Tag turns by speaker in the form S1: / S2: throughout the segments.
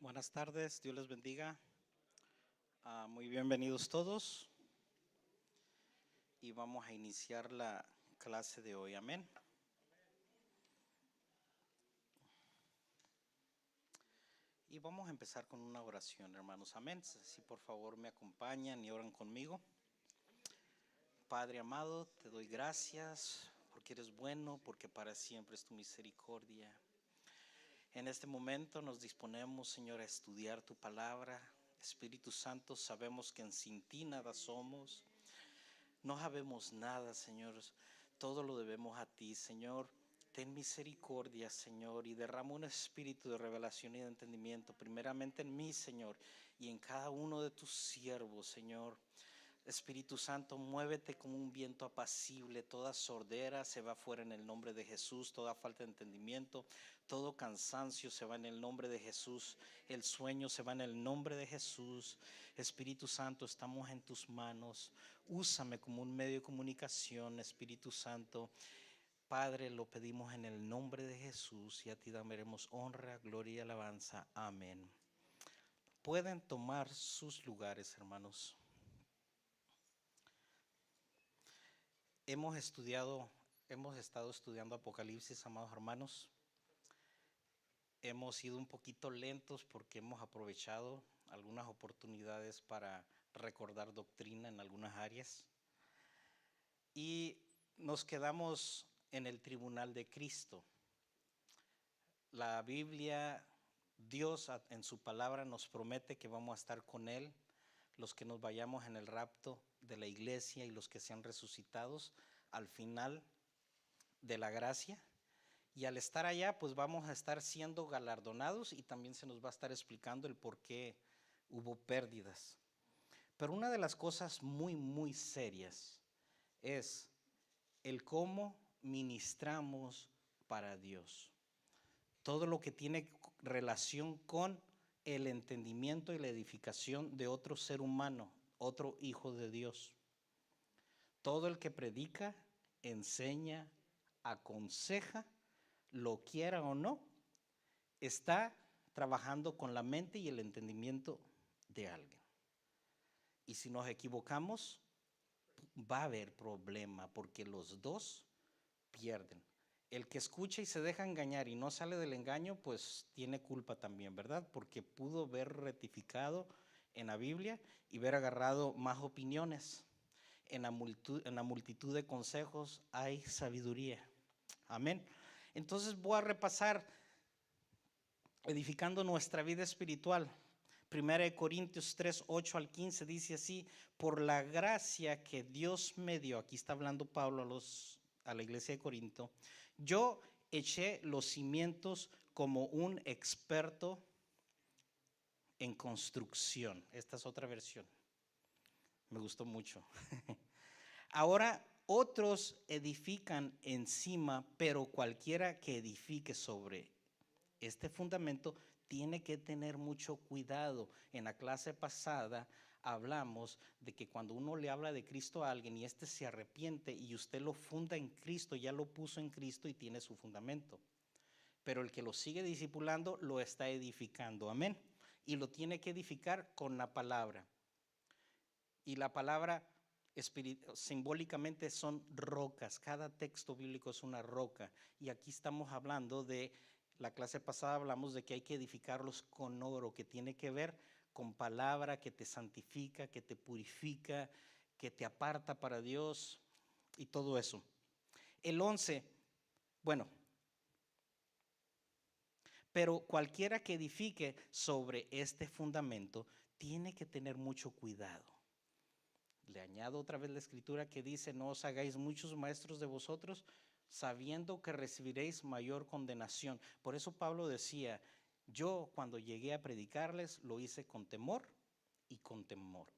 S1: Buenas tardes, Dios les bendiga. Muy bienvenidos todos y vamos a iniciar la clase de hoy. Amén. Y vamos a empezar con una oración, hermanos. Amén. Si por favor me acompañan y oran conmigo. Padre amado, te doy gracias porque eres bueno, porque para siempre es tu misericordia. En este momento nos disponemos, Señor, a estudiar tu palabra. Espíritu Santo, sabemos que sin ti nada somos. No sabemos nada, Señor. Todo lo debemos a ti, Señor. Ten misericordia, Señor, y derrama un espíritu de revelación y de entendimiento, primeramente en mí, Señor, y en cada uno de tus siervos, Señor. Espíritu Santo, muévete como un viento apacible, toda sordera se va fuera en el nombre de Jesús, toda falta de entendimiento, todo cansancio se va en el nombre de Jesús, el sueño se va en el nombre de Jesús. Espíritu Santo, estamos en tus manos, úsame como un medio de comunicación, Espíritu Santo. Padre, lo pedimos en el nombre de Jesús y a ti daremos honra, gloria y alabanza. Amén. Pueden tomar sus lugares, hermanos. Hemos estado estudiando Apocalipsis, amados hermanos. Hemos sido un poquito lentos porque hemos aprovechado algunas oportunidades para recordar doctrina en algunas áreas. Y nos quedamos en el tribunal de Cristo. La Biblia, Dios en su palabra nos promete que vamos a estar con Él, los que nos vayamos en el rapto de la iglesia y los que sean resucitados al final de la gracia. Y al estar allá, pues vamos a estar siendo galardonados y también se nos va a estar explicando el por qué hubo pérdidas. Pero una de las cosas muy serias es el cómo ministramos para Dios. Todo lo que tiene relación con el entendimiento y la edificación de otro ser humano, otro hijo de Dios. Todo el que predica, enseña, aconseja, lo quiera o no, está trabajando con la mente y el entendimiento de alguien. Y si nos equivocamos, va a haber problema porque los dos pierden. El que escucha y se deja engañar y no sale del engaño, pues tiene culpa también, ¿verdad? Porque pudo ver rectificado en la Biblia y ver agarrado más opiniones. En la multitud de consejos hay sabiduría. Amén. Entonces voy a repasar edificando nuestra vida espiritual. 1 Corintios 3, 8 al 15 dice así: por la gracia que Dios me dio, aquí está hablando Pablo a la iglesia de Corinto, yo eché los cimientos como un experto en construcción. Esta es otra versión, me gustó mucho. Ahora otros edifican encima, pero cualquiera que edifique sobre este fundamento tiene que tener mucho cuidado. En la clase pasada hablamos de que cuando uno le habla de Cristo a alguien y éste se arrepiente y usted lo funda en Cristo, ya lo puso en Cristo y tiene su fundamento. Pero el que lo sigue discipulando lo está edificando, amén. Y lo tiene que edificar con la palabra. Y la palabra simbólicamente son rocas. Cada texto bíblico es una roca. Y aquí estamos hablando de, la clase pasada hablamos de que hay que edificarlos con oro, que tiene que ver con palabra que te santifica, que te purifica, que te aparta para Dios y todo eso. El 11, bueno, pero cualquiera que edifique sobre este fundamento tiene que tener mucho cuidado. Le añado otra vez la escritura que dice: no os hagáis muchos maestros de vosotros, sabiendo que recibiréis mayor condenación. Por eso Pablo decía: yo cuando llegué a predicarles lo hice con temor y con temblor.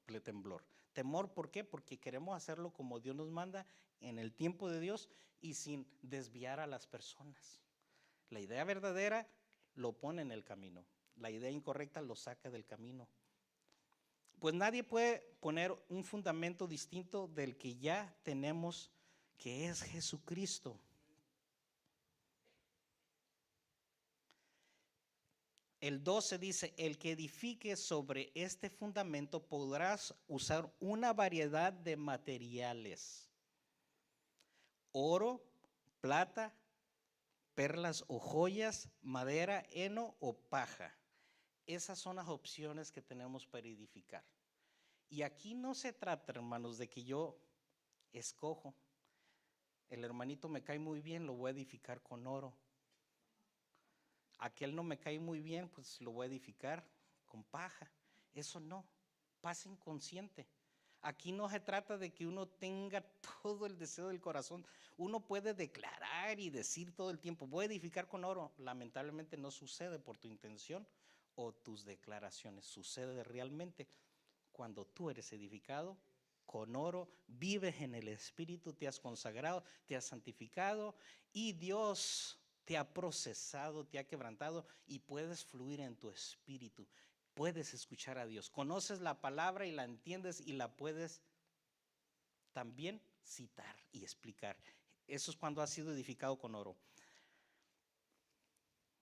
S1: Temor, ¿por qué? Porque queremos hacerlo como Dios nos manda, en el tiempo de Dios y sin desviar a las personas. La idea verdadera lo pone en el camino, la idea incorrecta lo saca del camino. Pues nadie puede poner un fundamento distinto del que ya tenemos, que es Jesucristo. El 12 dice, el que edifique sobre este fundamento podrás usar una variedad de materiales: oro, plata, perlas o joyas, madera, heno o paja. Esas son las opciones que tenemos para edificar. Y aquí no se trata, hermanos, de que yo escojo. El hermanito me cae muy bien, lo voy a edificar con oro. Aquel no me cae muy bien, pues lo voy a edificar con paja. Eso no, paz inconsciente. Aquí no se trata de que uno tenga todo el deseo del corazón. Uno puede declarar y decir todo el tiempo, voy a edificar con oro. Lamentablemente no sucede por tu intención o tus declaraciones. Sucede realmente cuando tú eres edificado con oro, vives en el Espíritu, te has consagrado, te has santificado y Dios te ha procesado, te ha quebrantado y puedes fluir en tu espíritu. Puedes escuchar a Dios, conoces la palabra y la entiendes y la puedes también citar y explicar. Eso es cuando has sido edificado con oro.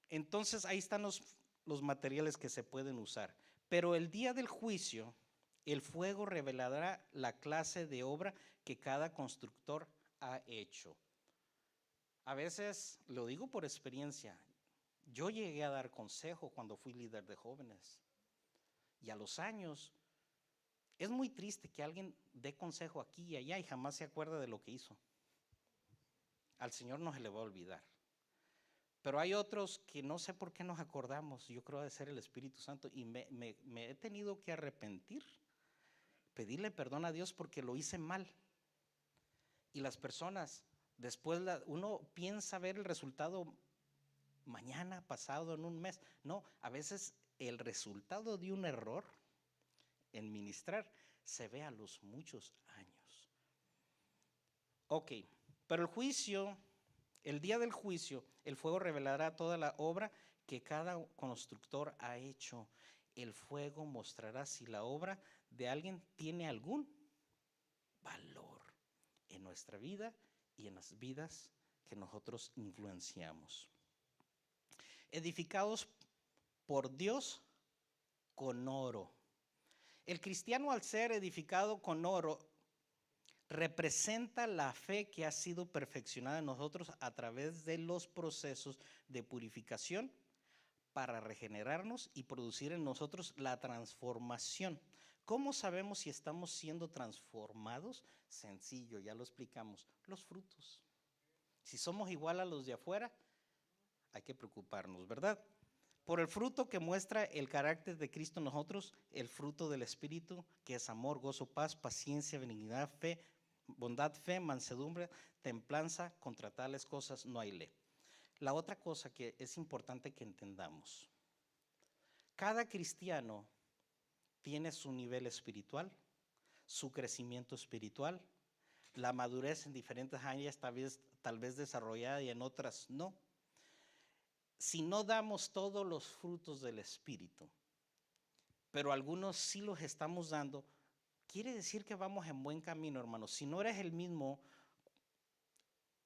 S1: Entonces ahí están los materiales que se pueden usar. Pero el día del juicio, el fuego revelará la clase de obra que cada constructor ha hecho. A veces, lo digo por experiencia, yo llegué a dar consejo cuando fui líder de jóvenes. Y a los años, es muy triste que alguien dé consejo aquí y allá y jamás se acuerde de lo que hizo. Al Señor no se le va a olvidar. Pero hay otros que no sé por qué nos acordamos. Yo creo de ser el Espíritu Santo y me he tenido que arrepentir, pedirle perdón a Dios porque lo hice mal. Y las personas, después uno piensa ver el resultado mañana, pasado, en un mes. No, a veces el resultado de un error en ministrar se ve a los muchos años. Ok, pero el juicio, el día del juicio, el fuego revelará toda la obra que cada constructor ha hecho. El fuego mostrará si la obra de alguien tiene algún valor en nuestra vida y en las vidas que nosotros influenciamos. Edificados por Dios con oro. El cristiano, al ser edificado con oro, representa la fe que ha sido perfeccionada en nosotros a través de los procesos de purificación para regenerarnos y producir en nosotros la transformación. ¿Cómo sabemos si estamos siendo transformados? Sencillo, ya lo explicamos, los frutos. Si somos igual a los de afuera, hay que preocuparnos, ¿verdad? Por el fruto que muestra el carácter de Cristo en nosotros, el fruto del Espíritu, que es amor, gozo, paz, paciencia, benignidad, fe, bondad, fe, mansedumbre, templanza. Contra tales cosas no hay ley. La otra cosa que es importante que entendamos: cada cristiano tiene su nivel espiritual, su crecimiento espiritual, la madurez en diferentes áreas, tal vez desarrollada y en otras no. Si no damos todos los frutos del Espíritu, pero algunos sí los estamos dando, quiere decir que vamos en buen camino, hermanos. Si no eres el mismo,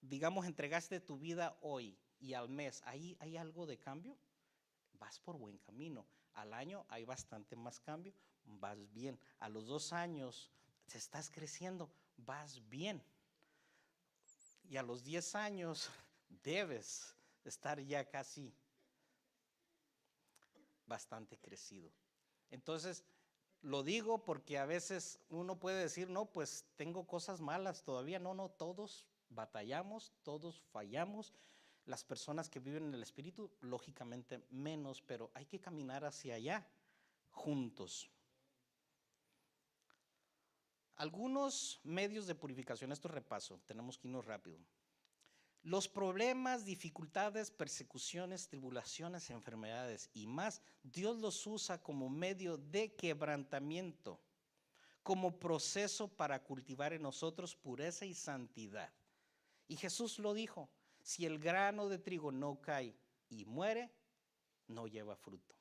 S1: digamos, entregaste tu vida hoy y al mes, ¿ahí hay algo de cambio? Vas por buen camino. Al año hay bastante más cambio, vas bien. A los 2 años te estás creciendo, vas bien. Y a los 10 años debes estar ya casi bastante crecido. Entonces, lo digo porque a veces uno puede decir, no, pues tengo cosas malas todavía. No, todos batallamos, todos fallamos. Las personas que viven en el Espíritu, lógicamente menos, pero hay que caminar hacia allá juntos. Algunos medios de purificación, esto repaso, tenemos que irnos rápido. Los problemas, dificultades, persecuciones, tribulaciones, enfermedades y más, Dios los usa como medio de quebrantamiento, como proceso para cultivar en nosotros pureza y santidad. Y Jesús lo dijo: si el grano de trigo no cae y muere, no lleva fruto.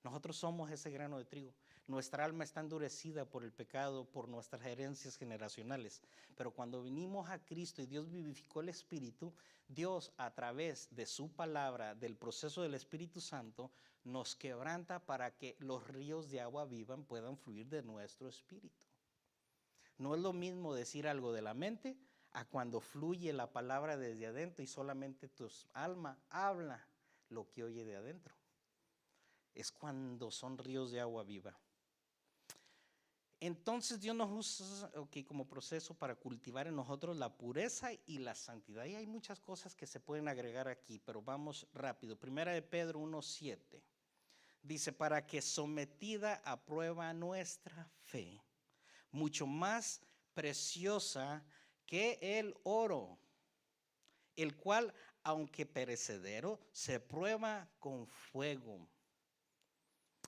S1: Nosotros somos ese grano de trigo. Nuestra alma está endurecida por el pecado, por nuestras herencias generacionales. Pero cuando vinimos a Cristo y Dios vivificó el Espíritu, Dios a través de su palabra, del proceso del Espíritu Santo, nos quebranta para que los ríos de agua viva puedan fluir de nuestro espíritu. No es lo mismo decir algo de la mente a cuando fluye la palabra desde adentro y solamente tu alma habla lo que oye de adentro. Es cuando son ríos de agua viva. Entonces Dios nos usa como proceso para cultivar en nosotros la pureza y la santidad. Y hay muchas cosas que se pueden agregar aquí, pero vamos rápido. Primera de Pedro 1:7 dice, para que sometida a prueba nuestra fe, mucho más preciosa que el oro, el cual, aunque perecedero, se prueba con fuego.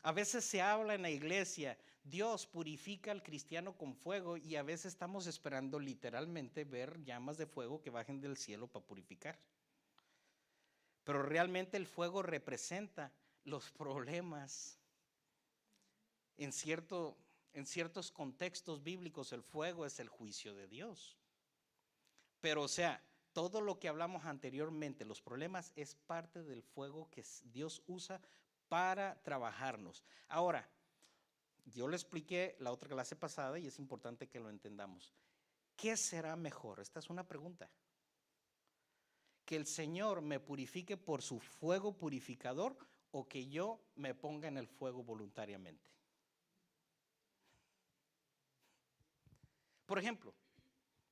S1: A veces se habla en la iglesia, Dios purifica al cristiano con fuego, y a veces estamos esperando literalmente ver llamas de fuego que bajen del cielo para purificar. Pero realmente el fuego representa los problemas. En ciertos contextos bíblicos el fuego es el juicio de Dios. Pero todo lo que hablamos anteriormente, los problemas, es parte del fuego que Dios usa para trabajarnos. Ahora, yo le expliqué la otra clase pasada y es importante que lo entendamos. ¿Qué será mejor? Esta es una pregunta. ¿Que el Señor me purifique por su fuego purificador o que yo me ponga en el fuego voluntariamente? Por ejemplo,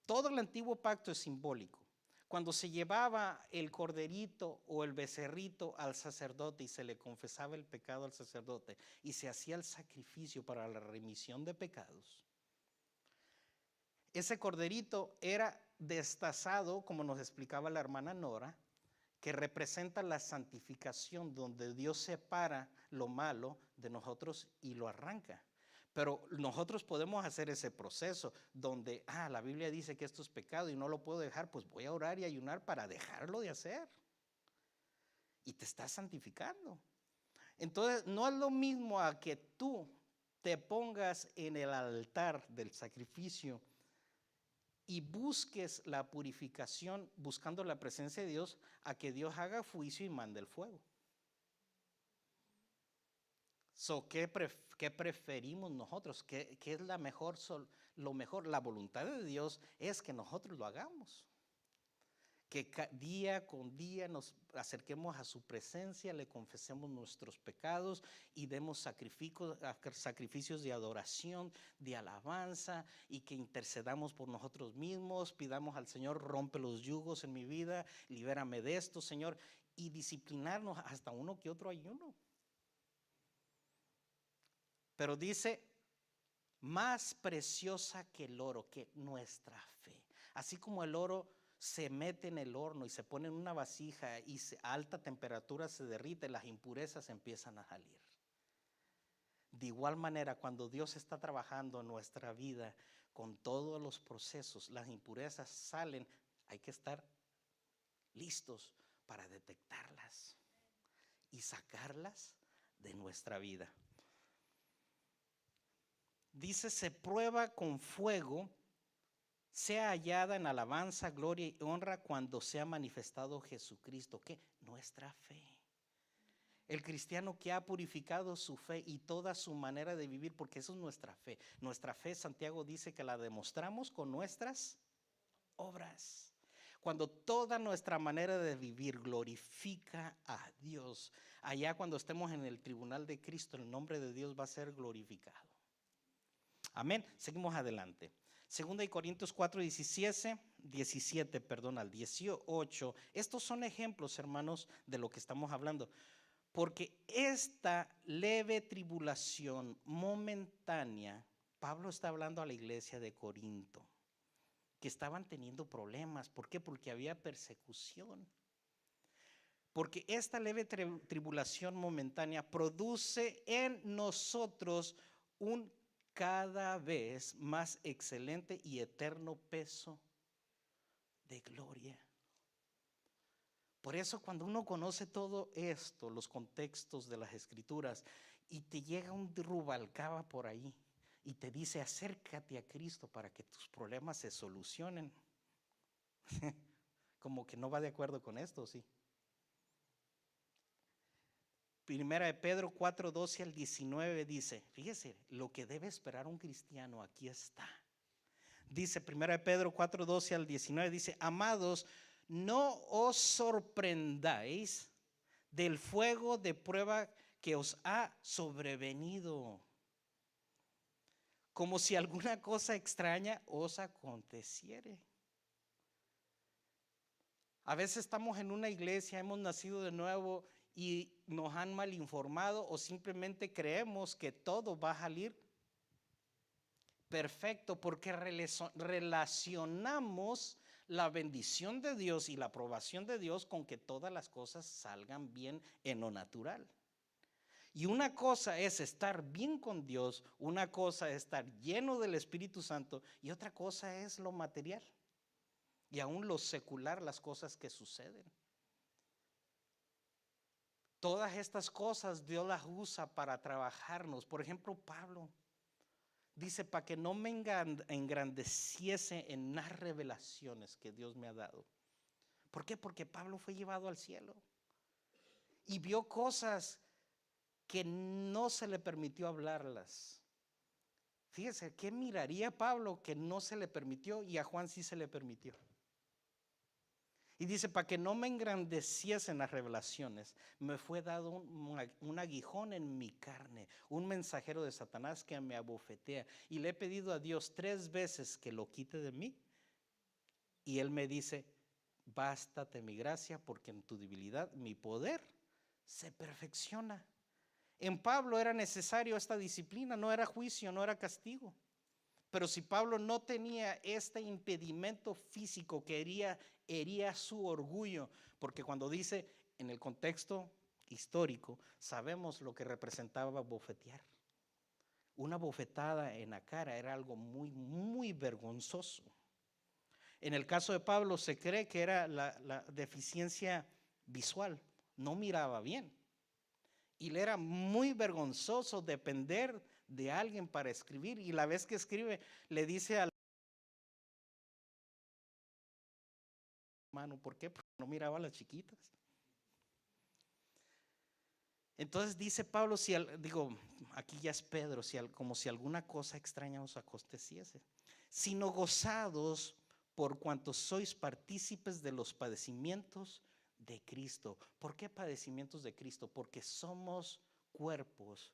S1: todo el antiguo pacto es simbólico. Cuando se llevaba el corderito o el becerrito al sacerdote y se le confesaba el pecado al sacerdote y se hacía el sacrificio para la remisión de pecados, ese corderito era destazado, como nos explicaba la hermana Nora, que representa la santificación, donde Dios separa lo malo de nosotros y lo arranca. Pero nosotros podemos hacer ese proceso donde, la Biblia dice que esto es pecado y no lo puedo dejar, pues voy a orar y ayunar para dejarlo de hacer. Y te estás santificando. Entonces, no es lo mismo a que tú te pongas en el altar del sacrificio y busques la purificación buscando la presencia de Dios, a que Dios haga juicio y mande el fuego. ¿Qué preferimos nosotros? ¿Qué es lo mejor? La voluntad de Dios es que nosotros lo hagamos. Que día con día nos acerquemos a su presencia, le confesemos nuestros pecados y demos sacrificios de adoración, de alabanza, y que intercedamos por nosotros mismos, pidamos al Señor, rompe los yugos en mi vida, libérame de esto, Señor, y disciplinarnos hasta uno que otro ayuno. Pero dice, más preciosa que el oro, que nuestra fe. Así como el oro se mete en el horno y se pone en una vasija y a alta temperatura se derrite, las impurezas empiezan a salir. De igual manera, cuando Dios está trabajando en nuestra vida con todos los procesos, las impurezas salen, hay que estar listos para detectarlas y sacarlas de nuestra vida. Dice, se prueba con fuego, sea hallada en alabanza, gloria y honra cuando sea manifestado Jesucristo. ¿Qué? Nuestra fe. El cristiano que ha purificado su fe y toda su manera de vivir, porque eso es nuestra fe. Nuestra fe, Santiago dice que la demostramos con nuestras obras. Cuando toda nuestra manera de vivir glorifica a Dios, allá cuando estemos en el tribunal de Cristo, el nombre de Dios va a ser glorificado. Amén. Seguimos adelante. Segunda de Corintios 4:17 al 18. Estos son ejemplos, hermanos, de lo que estamos hablando. Porque esta leve tribulación momentánea, Pablo está hablando a la iglesia de Corinto, que estaban teniendo problemas. ¿Por qué? Porque había persecución. Porque esta leve tribulación momentánea produce en nosotros un cada vez más excelente y eterno peso de gloria. Por eso, cuando uno conoce todo esto, los contextos de las Escrituras, y te llega un Rubalcaba por ahí y te dice: acércate a Cristo para que tus problemas se solucionen. Como que no va de acuerdo con esto, ¿sí? Primera de Pedro 4:12 al 19 dice, fíjese, lo que debe esperar un cristiano aquí está. Dice Primera de Pedro 4:12 al 19, dice: amados, no os sorprendáis del fuego de prueba que os ha sobrevenido, como si alguna cosa extraña os aconteciere. A veces estamos en una iglesia, hemos nacido de nuevo y nos han mal informado, o simplemente creemos que todo va a salir perfecto porque relacionamos la bendición de Dios y la aprobación de Dios con que todas las cosas salgan bien en lo natural. Y una cosa es estar bien con Dios, una cosa es estar lleno del Espíritu Santo, y otra cosa es lo material y aún lo secular, las cosas que suceden. Todas estas cosas Dios las usa para trabajarnos. Por ejemplo, Pablo dice: para que no me engrandeciese en las revelaciones que Dios me ha dado. ¿Por qué? Porque Pablo fue llevado al cielo y vio cosas que no se le permitió hablarlas. Fíjese, ¿qué miraría Pablo que no se le permitió y a Juan sí se le permitió? Y dice: para que no me engrandeciesen las revelaciones, me fue dado un aguijón en mi carne, un mensajero de Satanás que me abofetea. Y le he pedido a Dios 3 veces que lo quite de mí. Y Él me dice: bástate mi gracia, porque en tu debilidad mi poder se perfecciona. En Pablo era necesario esta disciplina, no era juicio, no era castigo. Pero si Pablo no tenía este impedimento físico que hería su orgullo, porque cuando dice en el contexto histórico, sabemos lo que representaba bofetear. Una bofetada en la cara era algo muy, muy vergonzoso. En el caso de Pablo se cree que era la deficiencia visual, no miraba bien. Y le era muy vergonzoso depender de alguien para escribir. Y la vez que escribe, le dice al hermano: ¿por qué? Porque no miraba a las chiquitas. Entonces dice Pablo, aquí ya es Pedro, como si alguna cosa extraña os aconteciese, sino gozados por cuanto sois partícipes de los padecimientos de Cristo. ¿Por qué padecimientos de Cristo? Porque somos cuerpos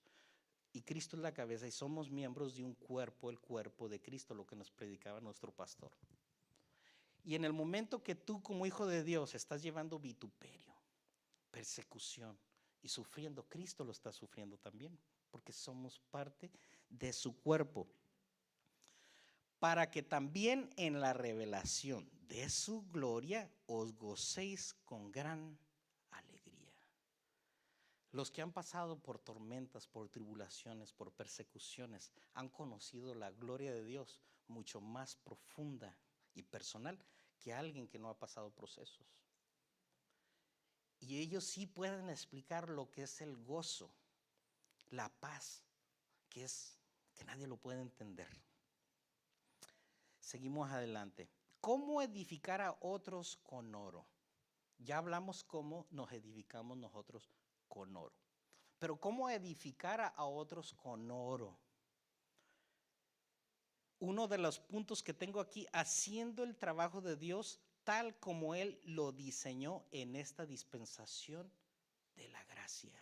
S1: y Cristo es la cabeza y somos miembros de un cuerpo, el cuerpo de Cristo, lo que nos predicaba nuestro pastor. Y en el momento que tú, como hijo de Dios, estás llevando vituperio, persecución y sufriendo, Cristo lo está sufriendo también, porque somos parte de su cuerpo. Para que también en la revelación de su gloria os gocéis con gran alegría. Los que han pasado por tormentas, por tribulaciones, por persecuciones, han conocido la gloria de Dios mucho más profunda y personal que alguien que no ha pasado procesos. Y ellos sí pueden explicar lo que es el gozo, la paz, que nadie lo puede entender. Seguimos adelante. ¿Cómo edificar a otros con oro? Ya hablamos cómo nos edificamos nosotros con oro. Pero ¿cómo edificar a otros con oro? Uno de los puntos que tengo aquí: haciendo el trabajo de Dios tal como Él lo diseñó en esta dispensación de la gracia.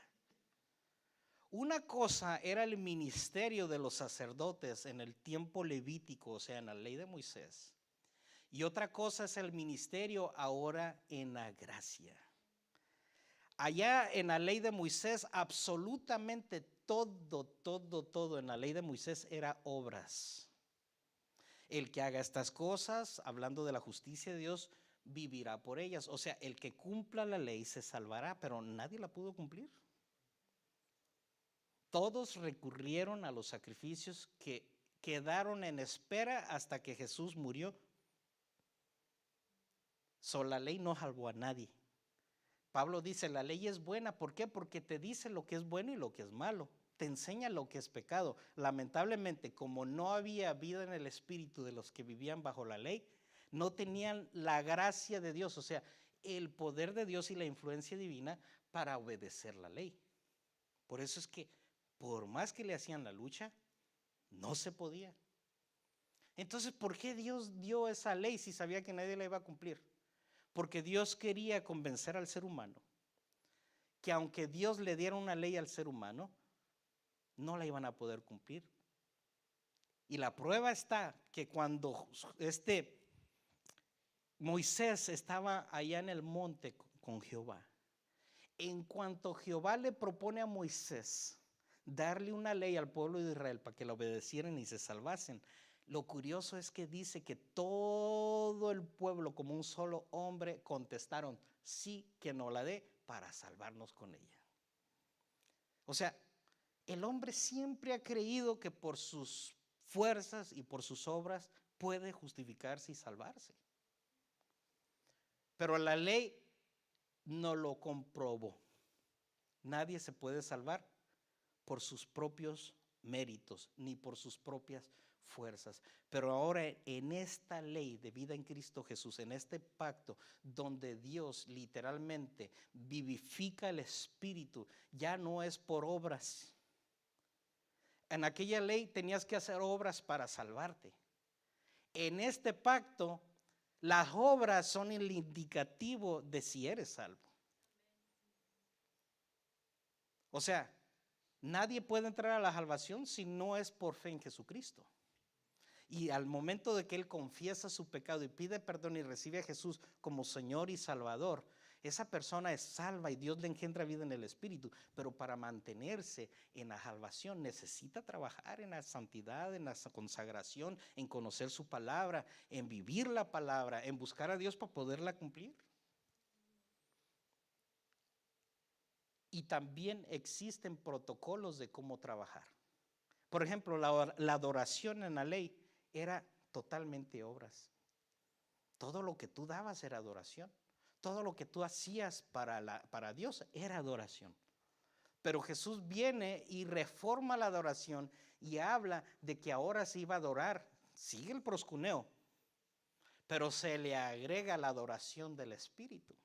S1: Una cosa era el ministerio de los sacerdotes en el tiempo levítico, o sea, en la ley de Moisés. Y otra cosa es el ministerio ahora en la gracia. Allá en la ley de Moisés, absolutamente todo en la ley de Moisés era obras. El que haga estas cosas, hablando de la justicia de Dios, vivirá por ellas. O sea, el que cumpla la ley se salvará, pero nadie la pudo cumplir. Todos recurrieron a los sacrificios que quedaron en espera hasta que Jesús murió. La ley no salvó a nadie. Pablo dice: la ley es buena. ¿Por qué? Porque te dice lo que es bueno y lo que es malo. te enseña lo que es pecado. Lamentablemente, como no había vida en el espíritu de los que vivían bajo la ley, no tenían la gracia de Dios, o sea, el poder de Dios y la influencia divina para obedecer la ley. Por eso es que, por más que le hacían la lucha, no se podía. Entonces, ¿por qué Dios dio esa ley si sabía que nadie la iba a cumplir? Porque Dios quería convencer al ser humano que aunque Dios le diera una ley al ser humano, no la iban a poder cumplir. Y la prueba está que cuando Moisés estaba allá en el monte con Jehová, en cuanto Jehová le propone a Moisés darle una ley al pueblo de Israel para que la obedecieran y se salvasen, lo curioso es que dice que todo el pueblo como un solo hombre contestaron, sí, que nos la dé para salvarnos con ella. O sea, el hombre siempre ha creído que por sus fuerzas y por sus obras puede justificarse y salvarse. Pero la ley no lo comprobó. Nadie se puede salvar por sus propios méritos ni por sus propias fuerzas. Pero ahora en esta ley de vida en Cristo Jesús, en este pacto donde Dios literalmente vivifica el espíritu, ya no es por obras. En aquella ley tenías que hacer obras para salvarte. En este pacto, las obras son el indicativo de si eres salvo. O sea, nadie puede entrar a la salvación si no es por fe en Jesucristo. Y al momento de que él confiesa su pecado y pide perdón y recibe a Jesús como Señor y Salvador, esa persona es salva y Dios le engendra vida en el Espíritu. Pero para mantenerse en la salvación necesita trabajar en la santidad, en la consagración, en conocer su palabra, en vivir la palabra, en buscar a Dios para poderla cumplir. Y también existen protocolos de cómo trabajar. Por ejemplo, la adoración en la ley era totalmente obras. Todo lo que tú dabas era adoración. Todo lo que tú hacías para Dios era adoración. Pero Jesús viene y reforma la adoración y habla de que ahora se iba a adorar. Sigue el proscuneo, pero se le agrega la adoración del Espíritu.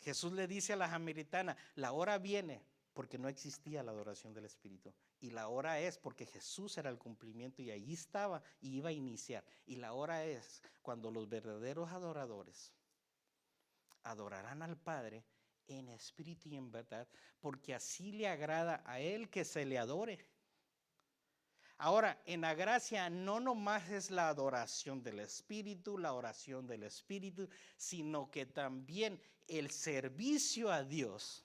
S1: Jesús le dice a la samaritana, la hora viene, porque no existía la adoración del Espíritu. Y la hora es porque Jesús era el cumplimiento y ahí estaba y iba a iniciar. Y la hora es cuando los verdaderos adoradores adorarán al Padre en espíritu y en verdad, porque así le agrada a Él que se le adore. Ahora, en la gracia no nomás es la adoración del Espíritu, la oración del Espíritu, sino que también el servicio a Dios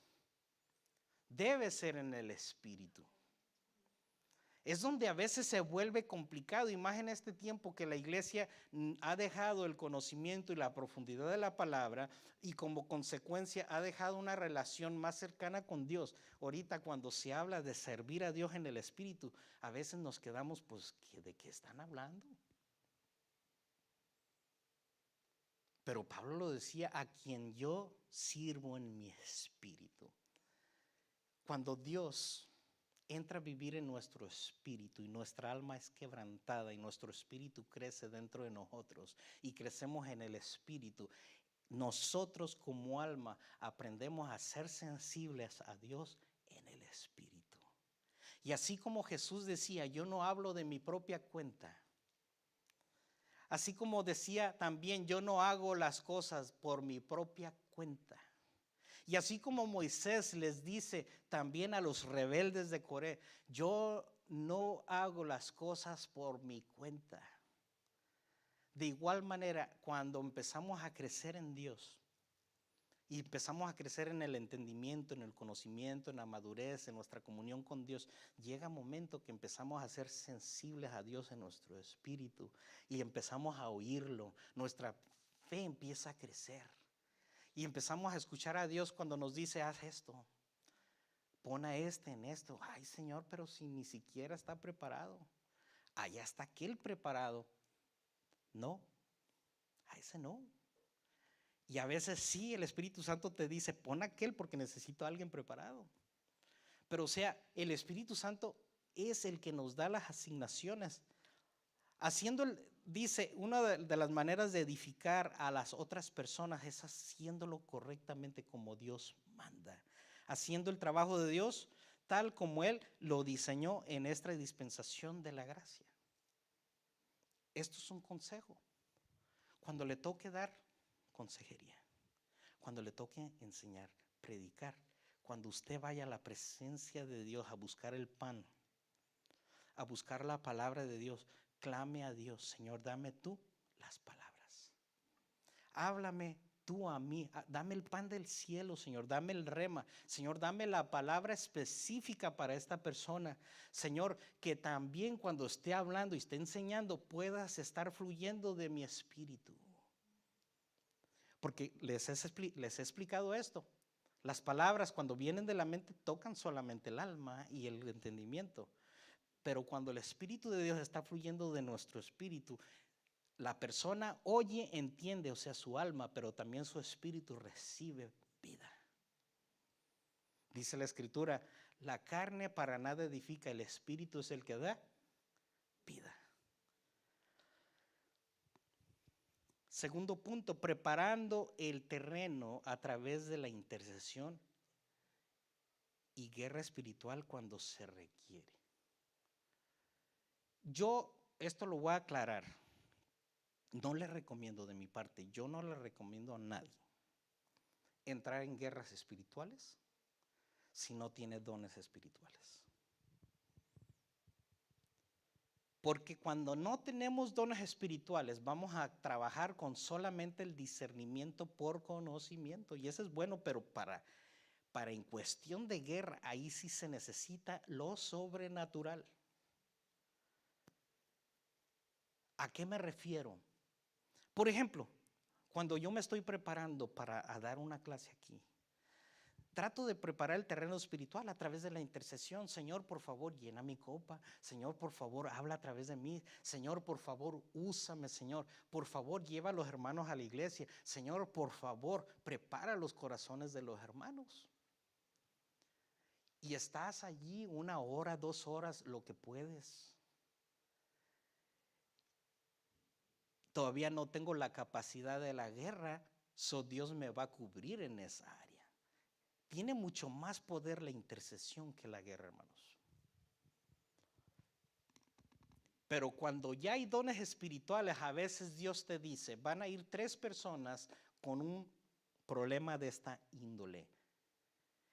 S1: debe ser en el Espíritu. Es donde a veces se vuelve complicado, y más en este tiempo que la iglesia ha dejado el conocimiento y la profundidad de la palabra y como consecuencia ha dejado una relación más cercana con Dios. Ahorita cuando se habla de servir a Dios en el Espíritu, a veces nos quedamos, pues, ¿de qué están hablando? Pero Pablo lo decía, a quien yo sirvo en mi espíritu. Cuando Dios entra a vivir en nuestro espíritu y nuestra alma es quebrantada y nuestro espíritu crece dentro de nosotros y crecemos en el espíritu, nosotros como alma aprendemos a ser sensibles a Dios en el espíritu. Y así como Jesús decía, yo no hablo de mi propia cuenta. Así como decía también, yo no hago las cosas por mi propia cuenta. Y así como Moisés les dice también a los rebeldes de Coré, yo no hago las cosas por mi cuenta. De igual manera, cuando empezamos a crecer en Dios y empezamos a crecer en el entendimiento, en el conocimiento, en la madurez, en nuestra comunión con Dios, llega un momento que empezamos a ser sensibles a Dios en nuestro espíritu y empezamos a oírlo. Nuestra fe empieza a crecer. Y empezamos a escuchar a Dios cuando nos dice, haz esto, pon a en esto. Ay, Señor, pero si ni siquiera está preparado. Allá está aquel preparado. No, a ese no. Y a veces sí, el Espíritu Santo te dice, pon a aquel porque necesito a alguien preparado. Pero o sea, el Espíritu Santo es el que nos da las asignaciones. Dice, una de las maneras de edificar a las otras personas es haciéndolo correctamente como Dios manda. Haciendo el trabajo de Dios tal como Él lo diseñó en esta dispensación de la gracia. Esto es un consejo. Cuando le toque dar consejería, cuando le toque enseñar, predicar, cuando usted vaya a la presencia de Dios a buscar el pan, a buscar la palabra de Dios, clame a Dios: Señor, dame tú las palabras. Háblame tú a mí, dame el pan del cielo, Señor, dame el rema, Señor, dame la palabra específica para esta persona, Señor, que también cuando esté hablando y esté enseñando puedas estar fluyendo de mi espíritu. Porque les he explicado esto. Las palabras cuando vienen de la mente tocan solamente el alma y el entendimiento. Pero cuando el Espíritu de Dios está fluyendo de nuestro espíritu, la persona oye, entiende, o sea, su alma, pero también su espíritu recibe vida. Dice la Escritura: la carne para nada edifica, el espíritu es el que da vida. Segundo punto, preparando el terreno a través de la intercesión y guerra espiritual cuando se requiere. Yo esto lo voy a aclarar. No le recomiendo de mi parte, yo no le recomiendo a nadie entrar en guerras espirituales si no tiene dones espirituales. Porque cuando no tenemos dones espirituales, vamos a trabajar con solamente el discernimiento por conocimiento. Y eso es bueno, pero para en cuestión de guerra, ahí sí se necesita lo sobrenatural. ¿A qué me refiero? Por ejemplo, cuando yo me estoy preparando para dar una clase aquí, trato de preparar el terreno espiritual a través de la intercesión. Señor, por favor, llena mi copa. Señor, por favor, habla a través de mí. Señor, por favor, úsame. Señor, por favor, lleva a los hermanos a la iglesia. Señor, por favor, prepara los corazones de los hermanos. Y estás allí 1 hora, 2 horas, lo que puedes. Todavía no tengo la capacidad de la guerra, Dios me va a cubrir en esa área. Tiene mucho más poder la intercesión que la guerra, hermanos. Pero cuando ya hay dones espirituales, a veces Dios te dice: van a ir 3 personas con un problema de esta índole.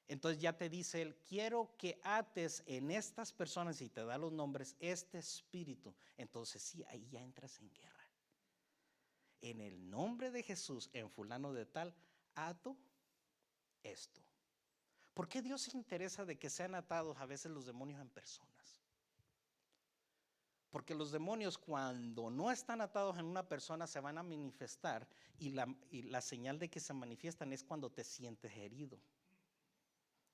S1: Entonces ya te dice Él: quiero que ates en estas personas, y te da los nombres, este espíritu. Entonces sí, ahí ya entras en guerra. En el nombre de Jesús, en fulano de tal, ato esto. ¿Por qué Dios se interesa de que sean atados a veces los demonios en personas? Porque los demonios, cuando no están atados en una persona, se van a manifestar, y la señal de que se manifiestan es cuando te sientes herido.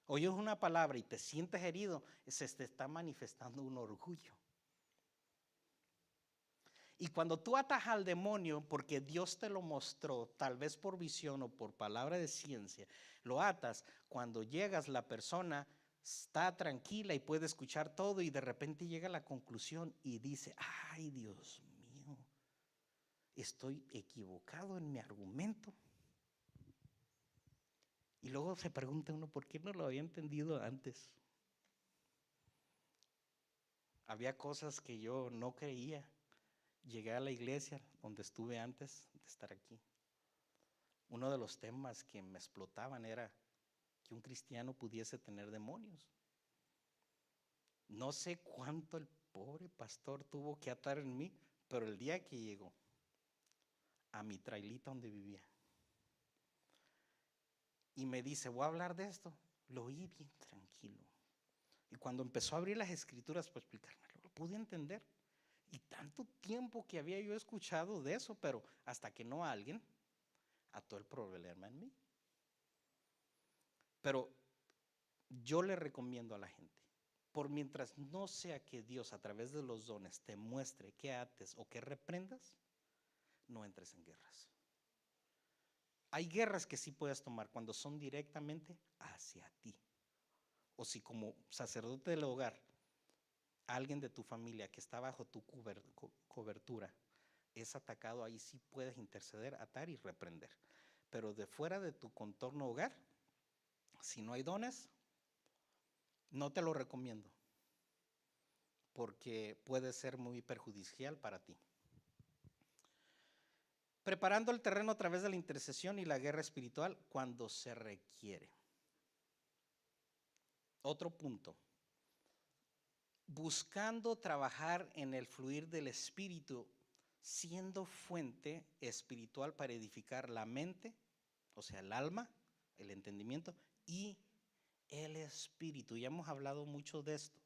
S1: Oyes una palabra y te sientes herido, se te está manifestando un orgullo. Y cuando tú atas al demonio, porque Dios te lo mostró, tal vez por visión o por palabra de ciencia, lo atas, cuando llegas, la persona está tranquila y puede escuchar todo, y de repente llega a la conclusión y dice: ay, Dios mío, estoy equivocado en mi argumento. Y luego se pregunta uno: ¿por qué no lo había entendido antes? Había cosas que yo no creía. Llegué a la iglesia donde estuve antes de estar aquí. Uno de los temas que me explotaban era que un cristiano pudiese tener demonios. No sé cuánto el pobre pastor tuvo que atar en mí, pero el día que llegó a mi trailita donde vivía y me dice: voy a hablar de esto, lo oí bien tranquilo. Y cuando empezó a abrir las escrituras para explicármelo, lo pude entender. Y tanto tiempo que había yo escuchado de eso, pero hasta que no alguien ató el problema en mí. Pero yo le recomiendo a la gente, por mientras no sea que Dios a través de los dones te muestre que ates o que reprendas, no entres en guerras. Hay guerras que sí puedes tomar cuando son directamente hacia ti o si como sacerdote del hogar, alguien de tu familia que está bajo tu cobertura es atacado, ahí sí puedes interceder, atar y reprender. Pero de fuera de tu contorno hogar, si no hay dones, no te lo recomiendo, porque puede ser muy perjudicial para ti. Preparando el terreno a través de la intercesión y la guerra espiritual cuando se requiere. Otro punto. Buscando trabajar en el fluir del Espíritu, siendo fuente espiritual para edificar la mente, o sea, el alma, el entendimiento y el espíritu. Ya hemos hablado mucho de esto.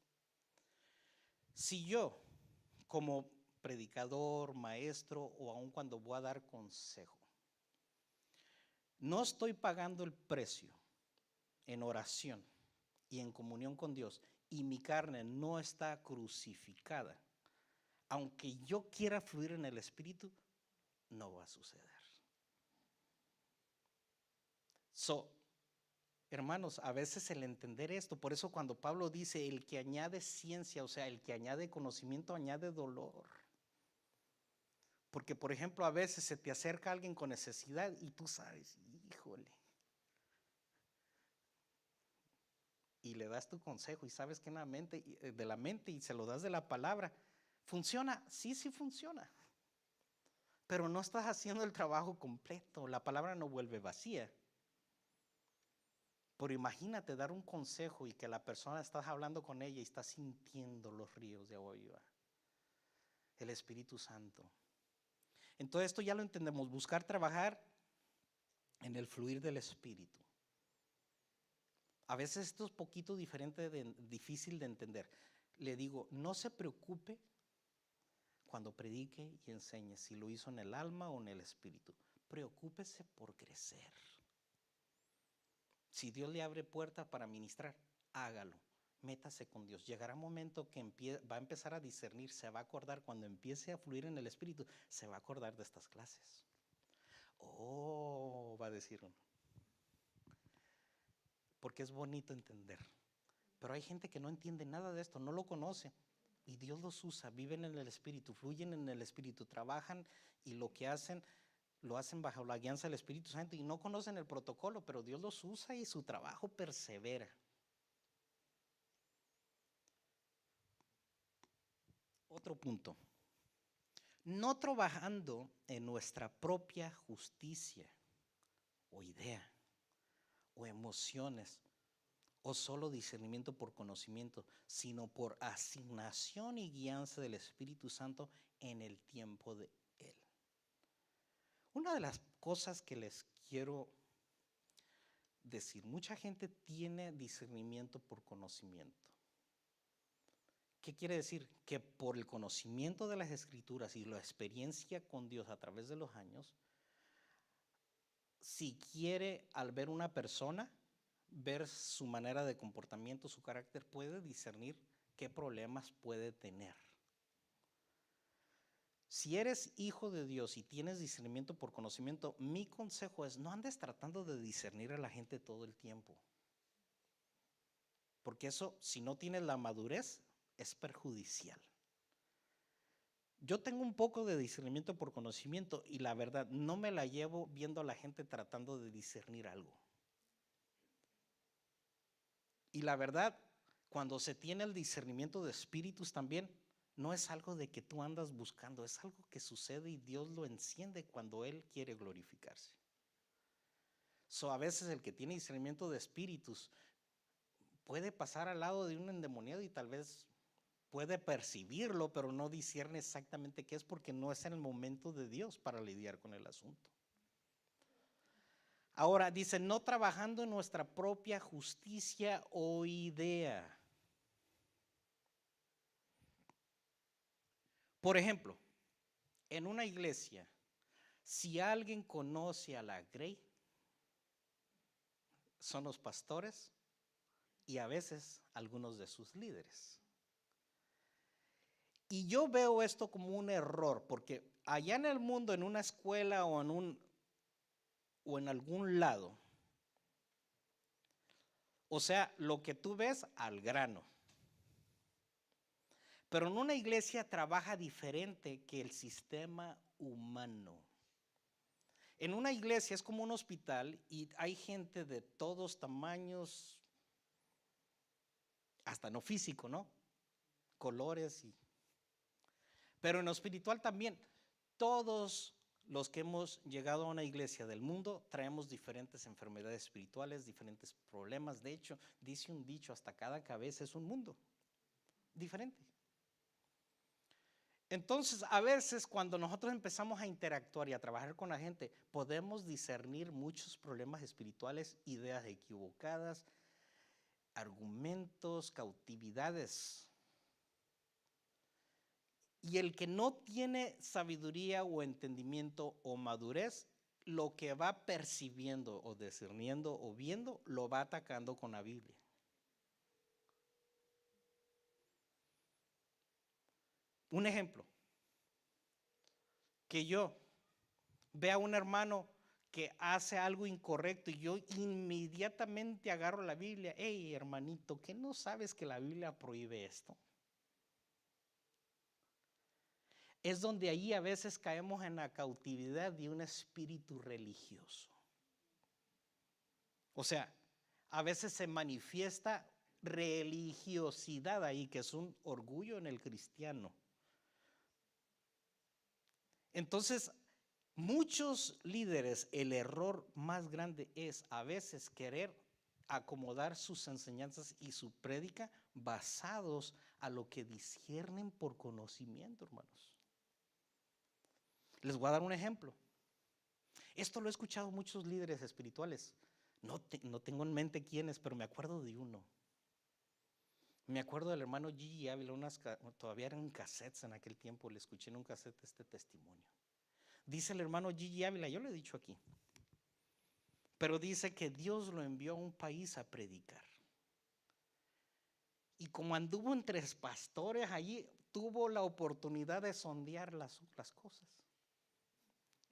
S1: Si yo, como predicador, maestro, o aun cuando voy a dar consejo, no estoy pagando el precio en oración y en comunión con Dios, y mi carne no está crucificada, aunque yo quiera fluir en el Espíritu, no va a suceder. Hermanos, a veces el entender esto, por eso cuando Pablo dice el que añade ciencia, o sea, el que añade conocimiento, añade dolor. Porque, por ejemplo, a veces se te acerca alguien con necesidad y tú sabes, híjole. Y le das tu consejo y sabes que de la mente y se lo das de la palabra. ¿Funciona? Sí, sí funciona. Pero no estás haciendo el trabajo completo. La palabra no vuelve vacía. Pero imagínate dar un consejo y que la persona estás hablando con ella y está sintiendo los ríos de agua viva. El Espíritu Santo. Entonces esto ya lo entendemos. Buscar trabajar en el fluir del Espíritu. A veces esto es poquito difícil de entender. Le digo, no se preocupe cuando predique y enseñe, si lo hizo en el alma o en el espíritu. Preocúpese por crecer. Si Dios le abre puertas para ministrar, hágalo. Métase con Dios. Llegará un momento que va a empezar a discernir, se va a acordar, cuando empiece a fluir en el espíritu, se va a acordar de estas clases. Oh, va a decir uno. Porque es bonito entender. Pero hay gente que no entiende nada de esto, no lo conoce. Y Dios los usa, viven en el Espíritu, fluyen en el Espíritu, trabajan y lo que hacen, lo hacen bajo la guianza del Espíritu Santo y no conocen el protocolo, pero Dios los usa y su trabajo persevera. Otro punto. No trabajando en nuestra propia justicia o idea o emociones o solo discernimiento por conocimiento, sino por asignación y guianza del Espíritu Santo en el tiempo de Él. Una de las cosas que les quiero decir, mucha gente tiene discernimiento por conocimiento. ¿Qué quiere decir? Que por el conocimiento de las Escrituras y la experiencia con Dios a través de los años, si quiere al ver una persona, ver su manera de comportamiento, su carácter, puede discernir qué problemas puede tener. Si eres hijo de Dios y tienes discernimiento por conocimiento, mi consejo es no andes tratando de discernir a la gente todo el tiempo. Porque eso, si no tienes la madurez, es perjudicial. Yo tengo un poco de discernimiento por conocimiento y la verdad, no me la llevo viendo a la gente tratando de discernir algo. Y la verdad, cuando se tiene el discernimiento de espíritus también, no es algo de que tú andas buscando, es algo que sucede y Dios lo enciende cuando Él quiere glorificarse. A veces el que tiene discernimiento de espíritus puede pasar al lado de un endemoniado y tal vez puede percibirlo, pero no discierne exactamente qué es porque no es en el momento de Dios para lidiar con el asunto. Ahora dice, no trabajando en nuestra propia justicia o idea. Por ejemplo, en una iglesia, si alguien conoce a la Grey, son los pastores y a veces algunos de sus líderes. Y yo veo esto como un error, porque allá en el mundo, en una escuela o en algún lado, O sea, lo que tú ves al grano. Pero en una iglesia trabaja diferente que el sistema humano. En una iglesia es como un hospital y hay gente de todos tamaños, hasta no físico, ¿no? Colores. Pero en lo espiritual también. Todos los que hemos llegado a una iglesia del mundo traemos diferentes enfermedades espirituales, diferentes problemas. De hecho, dice un dicho, hasta cada cabeza es un mundo diferente. Entonces, a veces cuando nosotros empezamos a interactuar y a trabajar con la gente, podemos discernir muchos problemas espirituales, ideas equivocadas, argumentos, cautividades. Y el que no tiene sabiduría o entendimiento o madurez, lo que va percibiendo o discerniendo o viendo, lo va atacando con la Biblia. Un ejemplo, que yo vea a un hermano que hace algo incorrecto y yo inmediatamente agarro la Biblia. Hey, hermanito, ¿qué no sabes que la Biblia prohíbe esto? Es donde ahí a veces caemos en la cautividad de un espíritu religioso. O sea, a veces se manifiesta religiosidad ahí, que es un orgullo en el cristiano. Entonces, muchos líderes, el error más grande es a veces querer acomodar sus enseñanzas y su prédica basados a lo que disciernen por conocimiento, hermanos. Les voy a dar un ejemplo. Esto lo he escuchado muchos líderes espirituales. No tengo en mente quiénes, pero me acuerdo de uno. Me acuerdo del hermano Gigi Ávila, todavía eran cassettes en aquel tiempo, le escuché en un cassette este testimonio. Dice el hermano Gigi Ávila, yo lo he dicho aquí, pero dice que Dios lo envió a un país a predicar. Y como anduvo entre pastores allí, tuvo la oportunidad de sondear las cosas.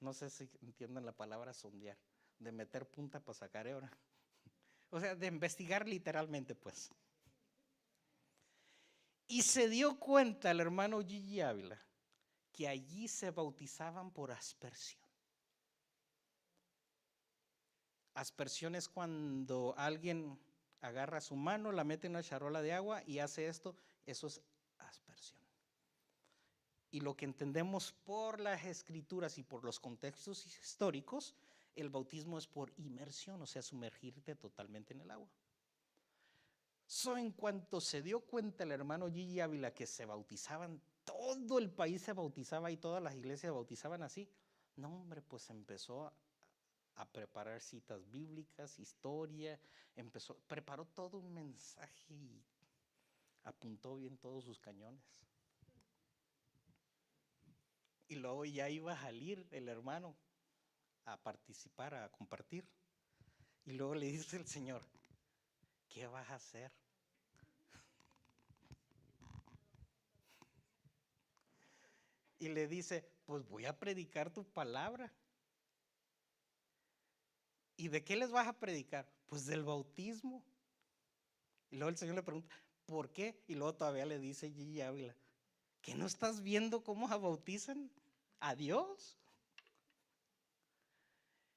S1: No sé si entienden la palabra sondear, de meter punta para sacar hebra. O sea, de investigar literalmente, pues. Y se dio cuenta el hermano Gigi Ávila que allí se bautizaban por aspersión. Aspersión es cuando alguien agarra su mano, la mete en una charola de agua y hace esto, eso es aspersión. Y lo que entendemos por las escrituras y por los contextos históricos, el bautismo es por inmersión, o sea, sumergirte totalmente en el agua. En cuanto se dio cuenta el hermano Gigi Ávila que se bautizaban, todo el país se bautizaba y todas las iglesias se bautizaban así, no hombre, pues empezó a preparar citas bíblicas, historia, preparó todo un mensaje y apuntó bien todos sus cañones. Y luego ya iba a salir el hermano a participar, a compartir. Y luego le dice el Señor, ¿qué vas a hacer? Y le dice, pues voy a predicar tu palabra. ¿Y de qué les vas a predicar? Pues del bautismo. Y luego el Señor le pregunta, ¿por qué? Y luego todavía le dice Gigi Ávila, ¿que no estás viendo cómo bautizan a Dios?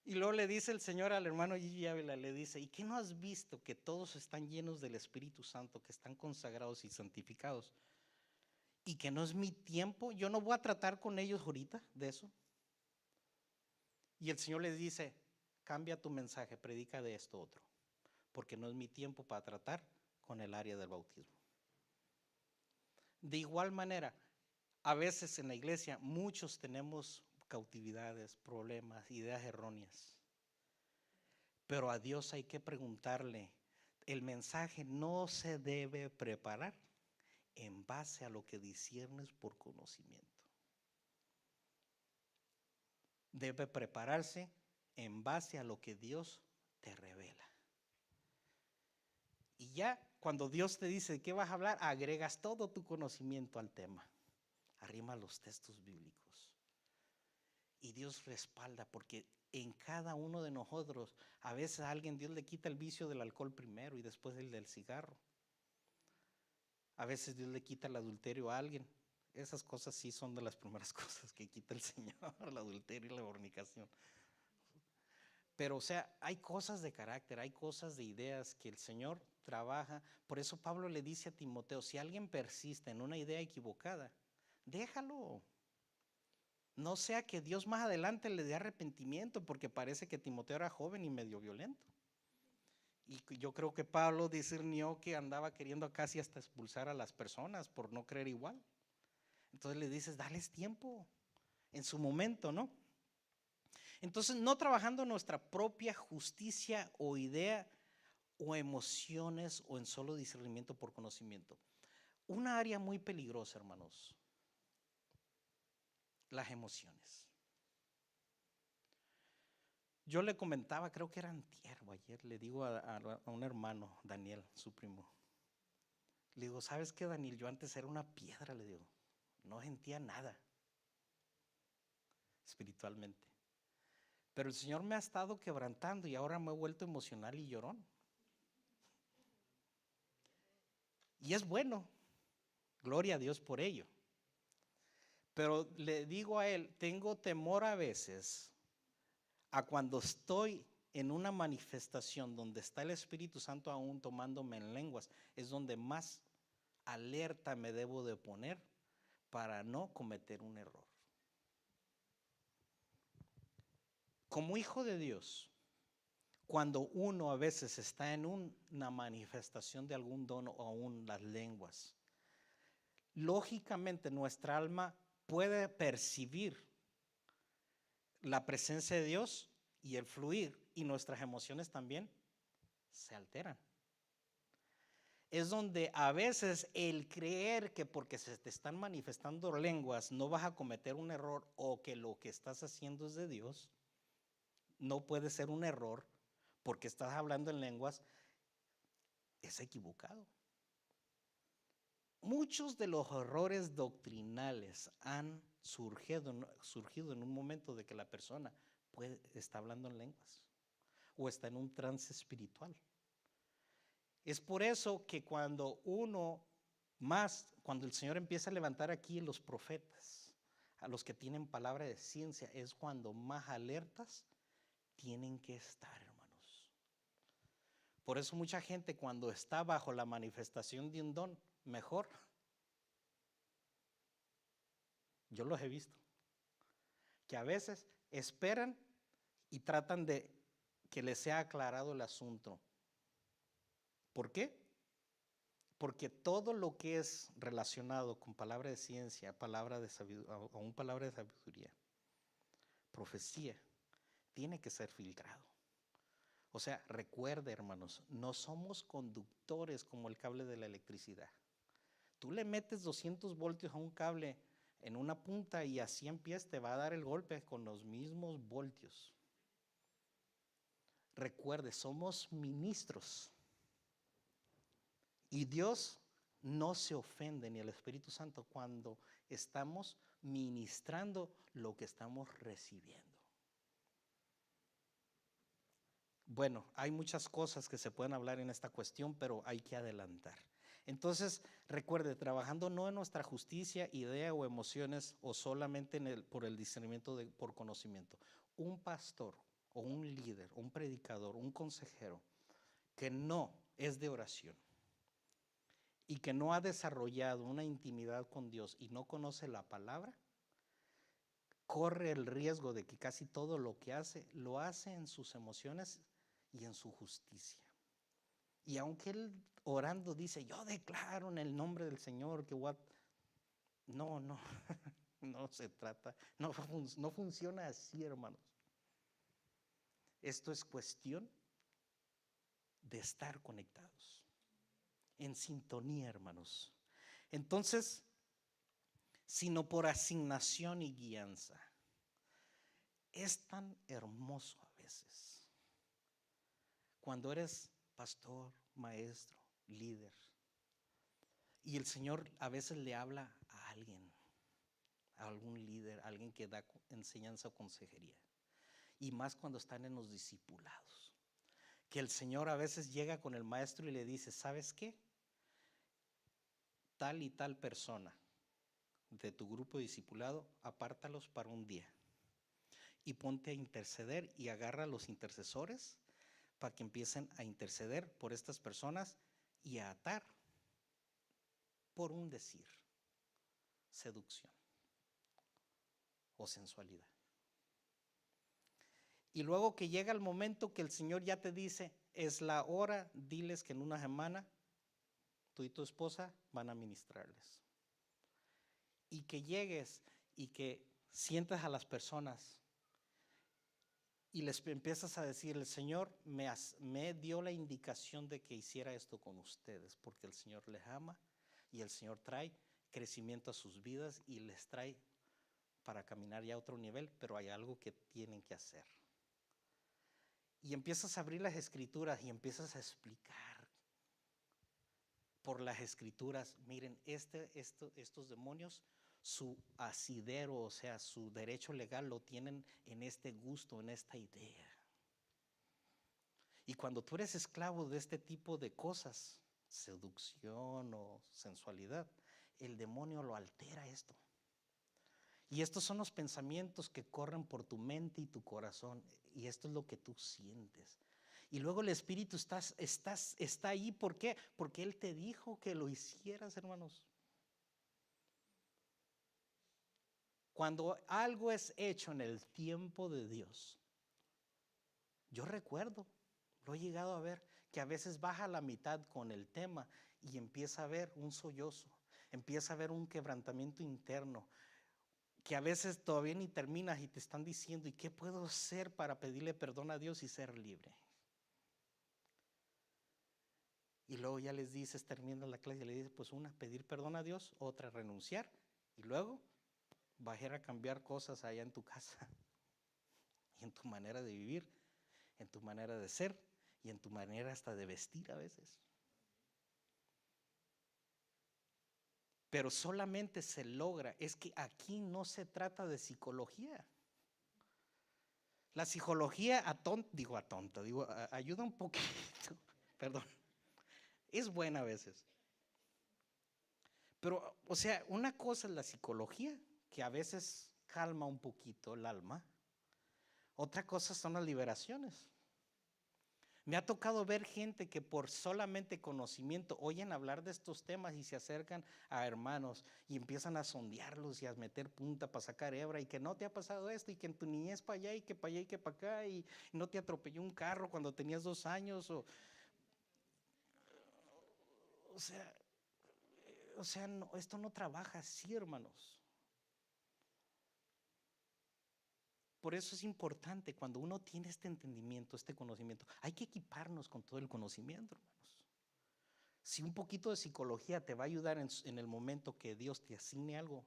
S1: Y luego le dice el Señor al hermano Gigi Ávila, le dice, ¿y qué no has visto que todos están llenos del Espíritu Santo, que están consagrados y santificados? Y que no es mi tiempo, yo no voy a tratar con ellos ahorita de eso. Y el Señor les dice, cambia tu mensaje, predica de esto otro, porque no es mi tiempo para tratar con el área del bautismo. De igual manera, a veces en la iglesia muchos tenemos cautividades, problemas, ideas erróneas. Pero a Dios hay que preguntarle, el mensaje no se debe preparar en base a lo que disciernes por conocimiento. Debe prepararse en base a lo que Dios te revela. Y ya cuando Dios te dice de qué vas a hablar, agregas todo tu conocimiento al tema. Arrima los textos bíblicos. y Dios respalda, porque en cada uno de nosotros, a veces a alguien Dios le quita el vicio del alcohol primero y después el del cigarro. A veces Dios le quita el adulterio a alguien. Esas cosas sí son de las primeras cosas que quita el Señor, el adulterio y la fornicación. Pero, o sea, hay cosas de carácter, hay cosas de ideas que el Señor trabaja. Por eso Pablo le dice a Timoteo, si alguien persiste en una idea equivocada, déjalo. No sea que Dios más adelante le dé arrepentimiento, porque parece que Timoteo era joven y medio violento. Y yo creo que Pablo discernió que andaba queriendo casi hasta expulsar a las personas por no creer igual. Entonces le dices, dales tiempo en su momento, ¿no? Entonces, no trabajando nuestra propia justicia o idea o emociones o en solo discernimiento por conocimiento. Una área muy peligrosa, hermanos, las emociones. Yo le comentaba, creo que era antier o ayer, le digo a un hermano, Daniel, su primo. Le digo, ¿sabes qué, Daniel? Yo antes era una piedra, le digo. No sentía nada espiritualmente. Pero el Señor me ha estado quebrantando y ahora me he vuelto emocional y llorón. Y es bueno, gloria a Dios por ello. Pero le digo a él, tengo temor a veces a cuando estoy en una manifestación donde está el Espíritu Santo aún tomándome en lenguas, es donde más alerta me debo de poner para no cometer un error. Como hijo de Dios, cuando uno a veces está en una manifestación de algún don o aún las lenguas, lógicamente nuestra alma puede percibir la presencia de Dios y el fluir, y nuestras emociones también se alteran. Es donde a veces el creer que porque se te están manifestando lenguas no vas a cometer un error o que lo que estás haciendo es de Dios, no puede ser un error porque estás hablando en lenguas, es equivocado. Muchos de los errores doctrinales han surgido en un momento de que la persona está hablando en lenguas o está en un trance espiritual. Es por eso que cuando el Señor empieza a levantar aquí los profetas, a los que tienen palabra de ciencia, es cuando más alertas tienen que estar, hermanos. Por eso mucha gente cuando está bajo la manifestación de un don, mejor. Yo los he visto. Que a veces esperan y tratan de que les sea aclarado el asunto. ¿Por qué? Porque todo lo que es relacionado con palabra de ciencia, palabra de sabiduría, profecía, tiene que ser filtrado. O sea, recuerde, hermanos, no somos conductores como el cable de la electricidad. Tú le metes 200 voltios a un cable en una punta y a 100 pies te va a dar el golpe con los mismos voltios. Recuerde, somos ministros. Y Dios no se ofende, ni el Espíritu Santo, cuando estamos ministrando lo que estamos recibiendo. Bueno, hay muchas cosas que se pueden hablar en esta cuestión, pero hay que adelantar. Entonces, recuerde, trabajando no en nuestra justicia, idea o emociones, o solamente por el discernimiento por conocimiento. Un pastor o un líder, un predicador, un consejero que no es de oración y que no ha desarrollado una intimidad con Dios y no conoce la palabra, corre el riesgo de que casi todo lo que hace, lo hace en sus emociones y en su justicia. Y aunque él orando dice, yo declaro en el nombre del Señor que no, no se trata, no funciona así, hermanos. Esto es cuestión de estar conectados, en sintonía, hermanos. Entonces, sino por asignación y guianza. Es tan hermoso a veces cuando eres pastor, maestro, líder, y el Señor a veces le habla a alguien, a algún líder, a alguien que da enseñanza o consejería. Y más cuando están en los discipulados. Que el Señor a veces llega con el maestro y le dice, ¿sabes qué? Tal y tal persona de tu grupo de discipulado, apártalos para un día. Y ponte a interceder y agarra a los intercesores para que empiecen a interceder por estas personas y a atar, por un decir, seducción o sensualidad. Y luego que llega el momento que el Señor ya te dice, es la hora, diles que en una semana tú y tu esposa van a ministrarles. Y que llegues y que sientas a las personas y les empiezas a decir, el Señor me dio la indicación de que hiciera esto con ustedes, porque el Señor les ama y el Señor trae crecimiento a sus vidas y les trae para caminar ya a otro nivel, pero hay algo que tienen que hacer. Y empiezas a abrir las escrituras y empiezas a explicar por las escrituras, miren, estos demonios, su asidero, o sea, su derecho legal lo tienen en este gusto, en esta idea. Y cuando tú eres esclavo de este tipo de cosas, seducción o sensualidad, el demonio lo altera esto. Y estos son los pensamientos que corren por tu mente y tu corazón. Y esto es lo que tú sientes. Y luego el Espíritu está ahí. ¿Por qué? Porque Él te dijo que lo hicieras, hermanos. Cuando algo es hecho en el tiempo de Dios, yo recuerdo, lo he llegado a ver, que a veces baja a la mitad con el tema y empieza a haber un sollozo, empieza a haber un quebrantamiento interno, que a veces todavía ni terminas y te están diciendo, ¿y qué puedo hacer para pedirle perdón a Dios y ser libre? Y luego ya les dices, termina la clase y le dices, pues una, pedir perdón a Dios, otra, renunciar, y luego bajar a cambiar cosas allá en tu casa, y en tu manera de vivir, en tu manera de ser, y en tu manera hasta de vestir a veces. Pero solamente se logra, es que aquí no se trata de psicología. La psicología ayuda un poquito, perdón, es buena a veces. Pero, o sea, una cosa es la psicología, que a veces calma un poquito el alma. Otra cosa son las liberaciones. Me ha tocado ver gente que por solamente conocimiento oyen hablar de estos temas y se acercan a hermanos y empiezan a sondearlos y a meter punta para sacar hebra, y que no te ha pasado esto, y que en tu niñez para allá y que para allá y que para acá, y no te atropelló un carro cuando tenías 2 años. O sea, no, esto no trabaja así, hermanos. Por eso es importante, cuando uno tiene este entendimiento, este conocimiento, hay que equiparnos con todo el conocimiento, hermanos. Si un poquito de psicología te va a ayudar en el momento que Dios te asigne algo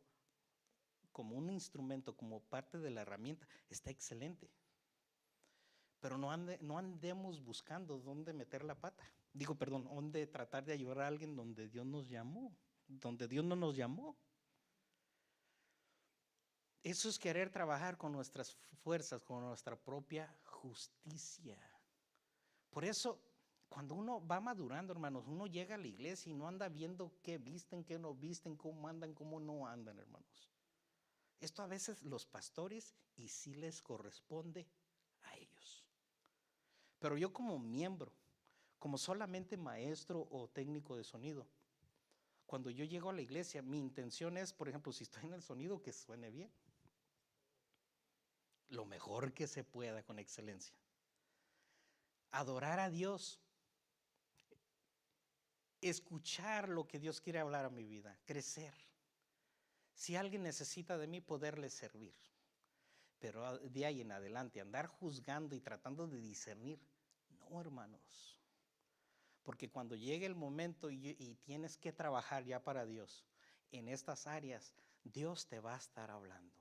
S1: como un instrumento, como parte de la herramienta, está excelente. Pero no andemos buscando dónde meter la pata. Dónde tratar de ayudar a alguien donde Dios nos llamó, donde Dios no nos llamó. Eso es querer trabajar con nuestras fuerzas, con nuestra propia justicia. Por eso, cuando uno va madurando, hermanos, uno llega a la iglesia y no anda viendo qué visten, qué no visten, cómo andan, cómo no andan, hermanos. Esto a veces los pastores, y sí les corresponde a ellos. Pero yo como miembro, como solamente maestro o técnico de sonido, cuando yo llego a la iglesia, mi intención es, por ejemplo, si estoy en el sonido, que suene bien. Lo mejor que se pueda, con excelencia. Adorar a Dios. Escuchar lo que Dios quiere hablar a mi vida. Crecer. Si alguien necesita de mí, poderle servir. Pero de ahí en adelante, andar juzgando y tratando de discernir, no, hermanos. Porque cuando llegue el momento y tienes que trabajar ya para Dios en estas áreas, Dios te va a estar hablando.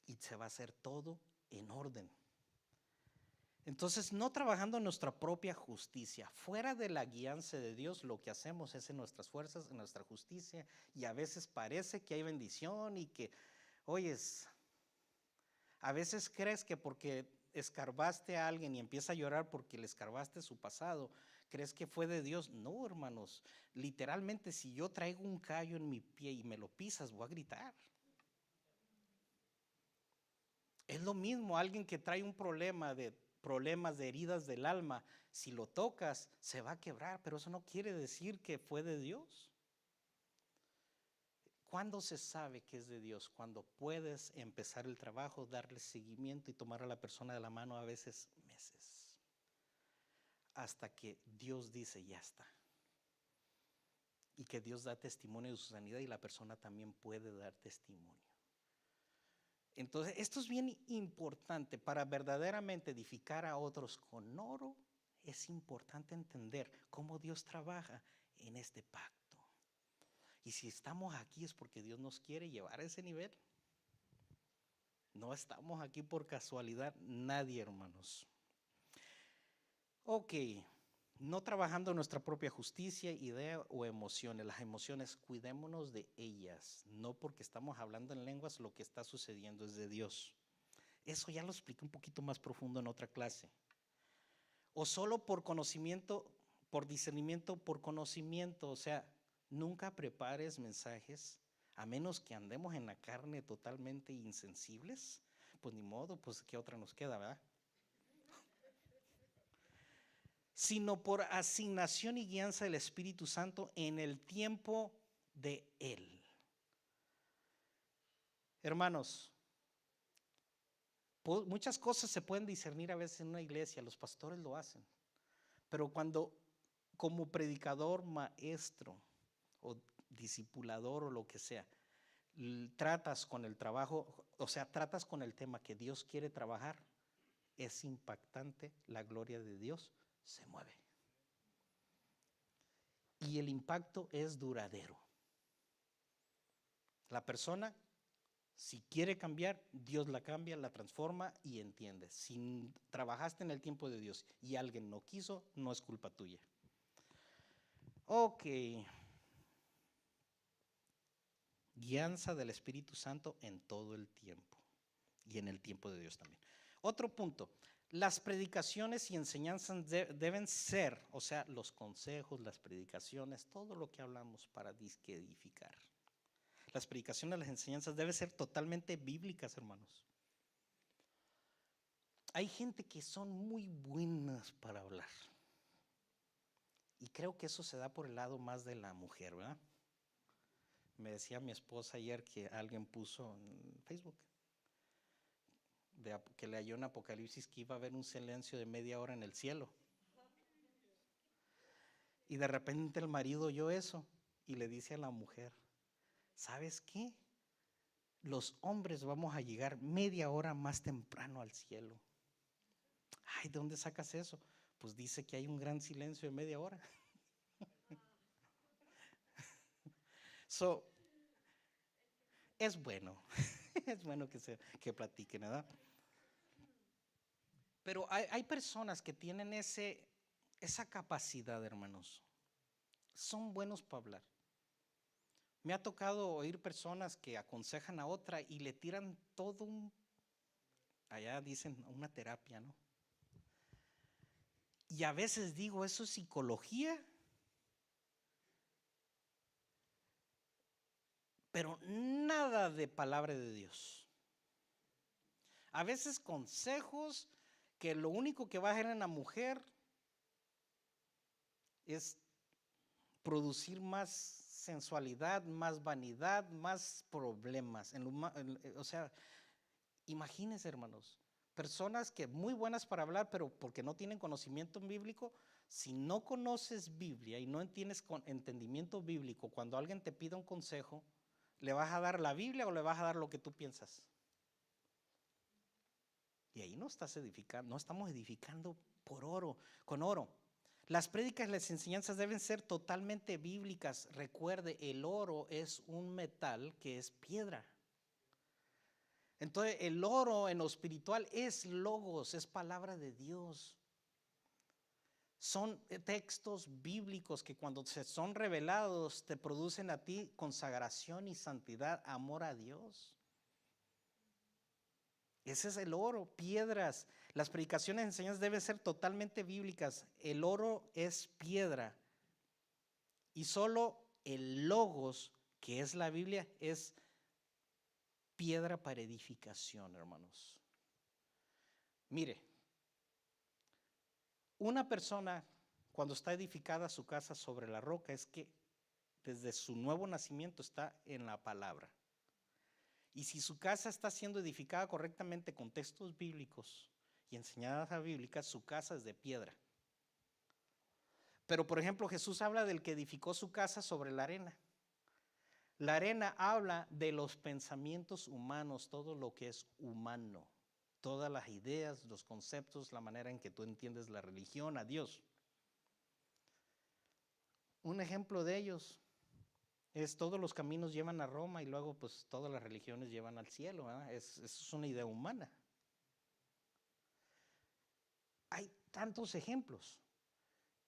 S1: Y se va a hacer todo en orden. Entonces, no trabajando en nuestra propia justicia, fuera de la guianza de Dios, lo que hacemos es en nuestras fuerzas, en nuestra justicia, y a veces parece que hay bendición y que, oyes, a veces crees que porque escarbaste a alguien y empieza a llorar porque le escarbaste su pasado, crees que fue de Dios. No, hermanos, literalmente si yo traigo un callo en mi pie y me lo pisas, voy a gritar. Es lo mismo, alguien que trae un problemas de heridas del alma, si lo tocas, se va a quebrar, pero eso no quiere decir que fue de Dios. ¿Cuándo se sabe que es de Dios? Cuando puedes empezar el trabajo, darle seguimiento y tomar a la persona de la mano, a veces meses, hasta que Dios dice ya está. Y que Dios da testimonio de su sanidad y la persona también puede dar testimonio. Entonces, esto es bien importante para verdaderamente edificar a otros con oro. Es importante entender cómo Dios trabaja en este pacto. Y si estamos aquí es porque Dios nos quiere llevar a ese nivel. No estamos aquí por casualidad, nadie, hermanos. Ok, no trabajando nuestra propia justicia, idea o emociones. Las emociones, cuidémonos de ellas. No porque estamos hablando en lenguas, lo que está sucediendo es de Dios. Eso ya lo expliqué un poquito más profundo en otra clase. O solo por conocimiento, por discernimiento, por conocimiento. O sea, nunca prepares mensajes, a menos que andemos en la carne totalmente insensibles. Pues ni modo, pues qué otra nos queda, ¿verdad? Sino por asignación y guianza del Espíritu Santo en el tiempo de Él. Hermanos, muchas cosas se pueden discernir a veces en una iglesia, los pastores lo hacen, pero cuando como predicador, maestro o discipulador o lo que sea, tratas con el trabajo, o sea, tratas con el tema que Dios quiere trabajar, es impactante, la gloria de Dios se mueve. Y el impacto es duradero. La persona, si quiere cambiar, Dios la cambia, la transforma y entiende. Si trabajaste en el tiempo de Dios y alguien no quiso, no es culpa tuya. Ok. Guianza del Espíritu Santo en todo el tiempo y en el tiempo de Dios también. Otro punto, las predicaciones y enseñanzas deben ser, o sea, los consejos, las predicaciones, todo lo que hablamos para disque edificar. Las predicaciones, las enseñanzas deben ser totalmente bíblicas, hermanos. Hay gente que son muy buenas para hablar. Y creo que eso se da por el lado más de la mujer, ¿verdad? Me decía mi esposa ayer que alguien puso en Facebook que le halló en Apocalipsis que iba a haber un silencio de media hora en el cielo. Y de repente el marido oyó eso y le dice a la mujer, ¿sabes qué? Los hombres vamos a llegar media hora más temprano al cielo. Ay, ¿de dónde sacas eso? Pues dice que hay un gran silencio de media hora. Es bueno, es bueno que platiquen, ¿verdad? Pero hay personas que tienen esa capacidad, hermanos. Son buenos para hablar. Me ha tocado oír personas que aconsejan a otra y le tiran todo allá dicen, una terapia, ¿no? Y a veces digo, ¿eso es psicología? Pero nada de palabra de Dios. A veces consejos que lo único que va a hacer en la mujer es producir más sensualidad, más vanidad, más problemas. O sea, imagínense, hermanos, personas que muy buenas para hablar, pero porque no tienen conocimiento bíblico. Si no conoces Biblia y no tienes entendimiento bíblico, cuando alguien te pida un consejo, ¿le vas a dar la Biblia o le vas a dar lo que tú piensas? Y ahí no estás edificando, no estamos edificando con oro. Las prédicas y las enseñanzas deben ser totalmente bíblicas. Recuerde, el oro es un metal que es piedra. Entonces el oro en lo espiritual es logos, es palabra de Dios. Son textos bíblicos que cuando se son revelados te producen a ti consagración y santidad, amor a Dios. Ese es el oro, piedras. Las predicaciones y enseñanzas deben ser totalmente bíblicas. El oro es piedra. Y solo el logos, que es la Biblia, es piedra para edificación, hermanos. Mire, una persona cuando está edificada su casa sobre la roca es que desde su nuevo nacimiento está en la palabra. Y si su casa está siendo edificada correctamente con textos bíblicos y enseñanzas bíblicas, su casa es de piedra. Pero por ejemplo, Jesús habla del que edificó su casa sobre la arena. La arena habla de los pensamientos humanos, todo lo que es humano, todas las ideas, los conceptos, la manera en que tú entiendes la religión, a Dios. Un ejemplo de ellos es todos los caminos llevan a Roma y luego pues todas las religiones llevan al cielo, ¿verdad? Eso es una idea humana. Hay tantos ejemplos.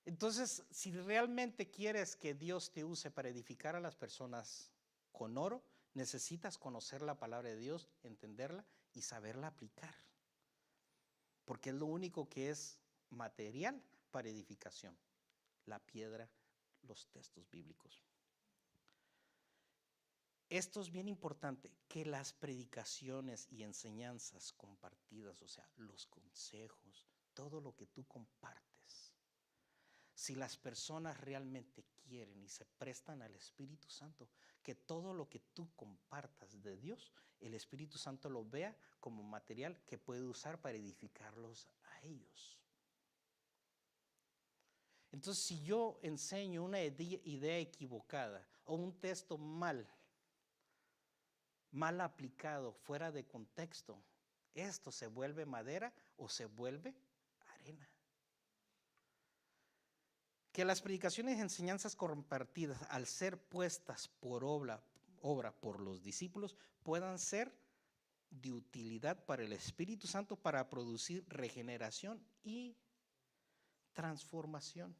S1: Entonces, si realmente quieres que Dios te use para edificar a las personas con oro, necesitas conocer la palabra de Dios, entenderla y saberla aplicar. Porque es lo único que es material para edificación. La piedra, los textos bíblicos. Esto es bien importante, que las predicaciones y enseñanzas compartidas, o sea, los consejos, todo lo que tú compartes, si las personas realmente quieren y se prestan al Espíritu Santo, que todo lo que tú compartas de Dios, el Espíritu Santo lo vea como material que puede usar para edificarlos a ellos. Entonces, si yo enseño una idea equivocada o un texto mal aplicado, fuera de contexto, esto se vuelve madera o se vuelve arena. Que las predicaciones y enseñanzas compartidas, al ser puestas por obra por los discípulos, puedan ser de utilidad para el Espíritu Santo para producir regeneración y transformación.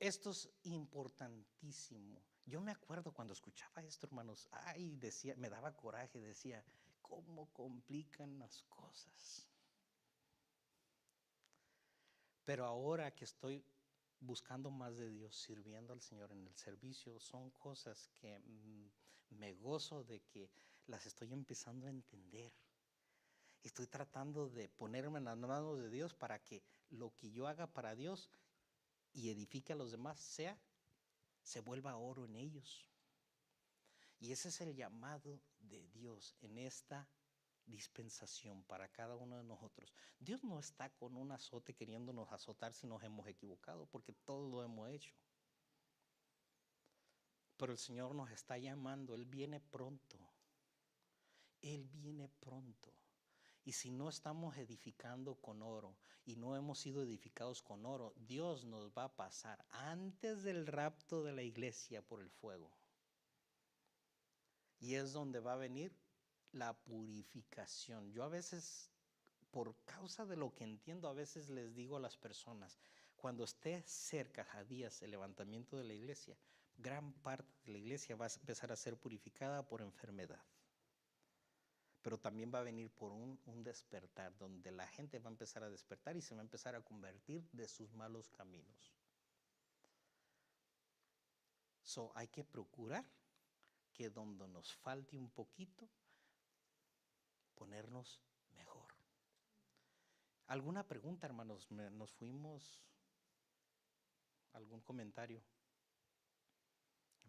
S1: Esto es importantísimo. Yo me acuerdo cuando escuchaba esto, hermanos, decía, me daba coraje, decía, ¿cómo complican las cosas? Pero ahora que estoy buscando más de Dios, sirviendo al Señor en el servicio, son cosas que me gozo de que las estoy empezando a entender. Estoy tratando de ponerme en las manos de Dios para que lo que yo haga para Dios y edifique a los demás se vuelva oro en ellos. Y ese es el llamado de Dios en esta dispensación para cada uno de nosotros. Dios no está con un azote queriéndonos azotar si nos hemos equivocado, porque todos lo hemos hecho. Pero el Señor nos está llamando, Él viene pronto. Él viene pronto. Y si no estamos edificando con oro y no hemos sido edificados con oro, Dios nos va a pasar antes del rapto de la iglesia por el fuego. Y es donde va a venir la purificación. Yo a veces, por causa de lo que entiendo, a veces les digo a las personas, cuando esté cerca a días el levantamiento de la iglesia, gran parte de la iglesia va a empezar a ser purificada por enfermedad. Pero también va a venir por un despertar, donde la gente va a empezar a despertar y se va a empezar a convertir de sus malos caminos. Hay que procurar que donde nos falte un poquito, ponernos mejor. ¿Alguna pregunta, hermanos? ¿Nos fuimos? ¿Algún comentario?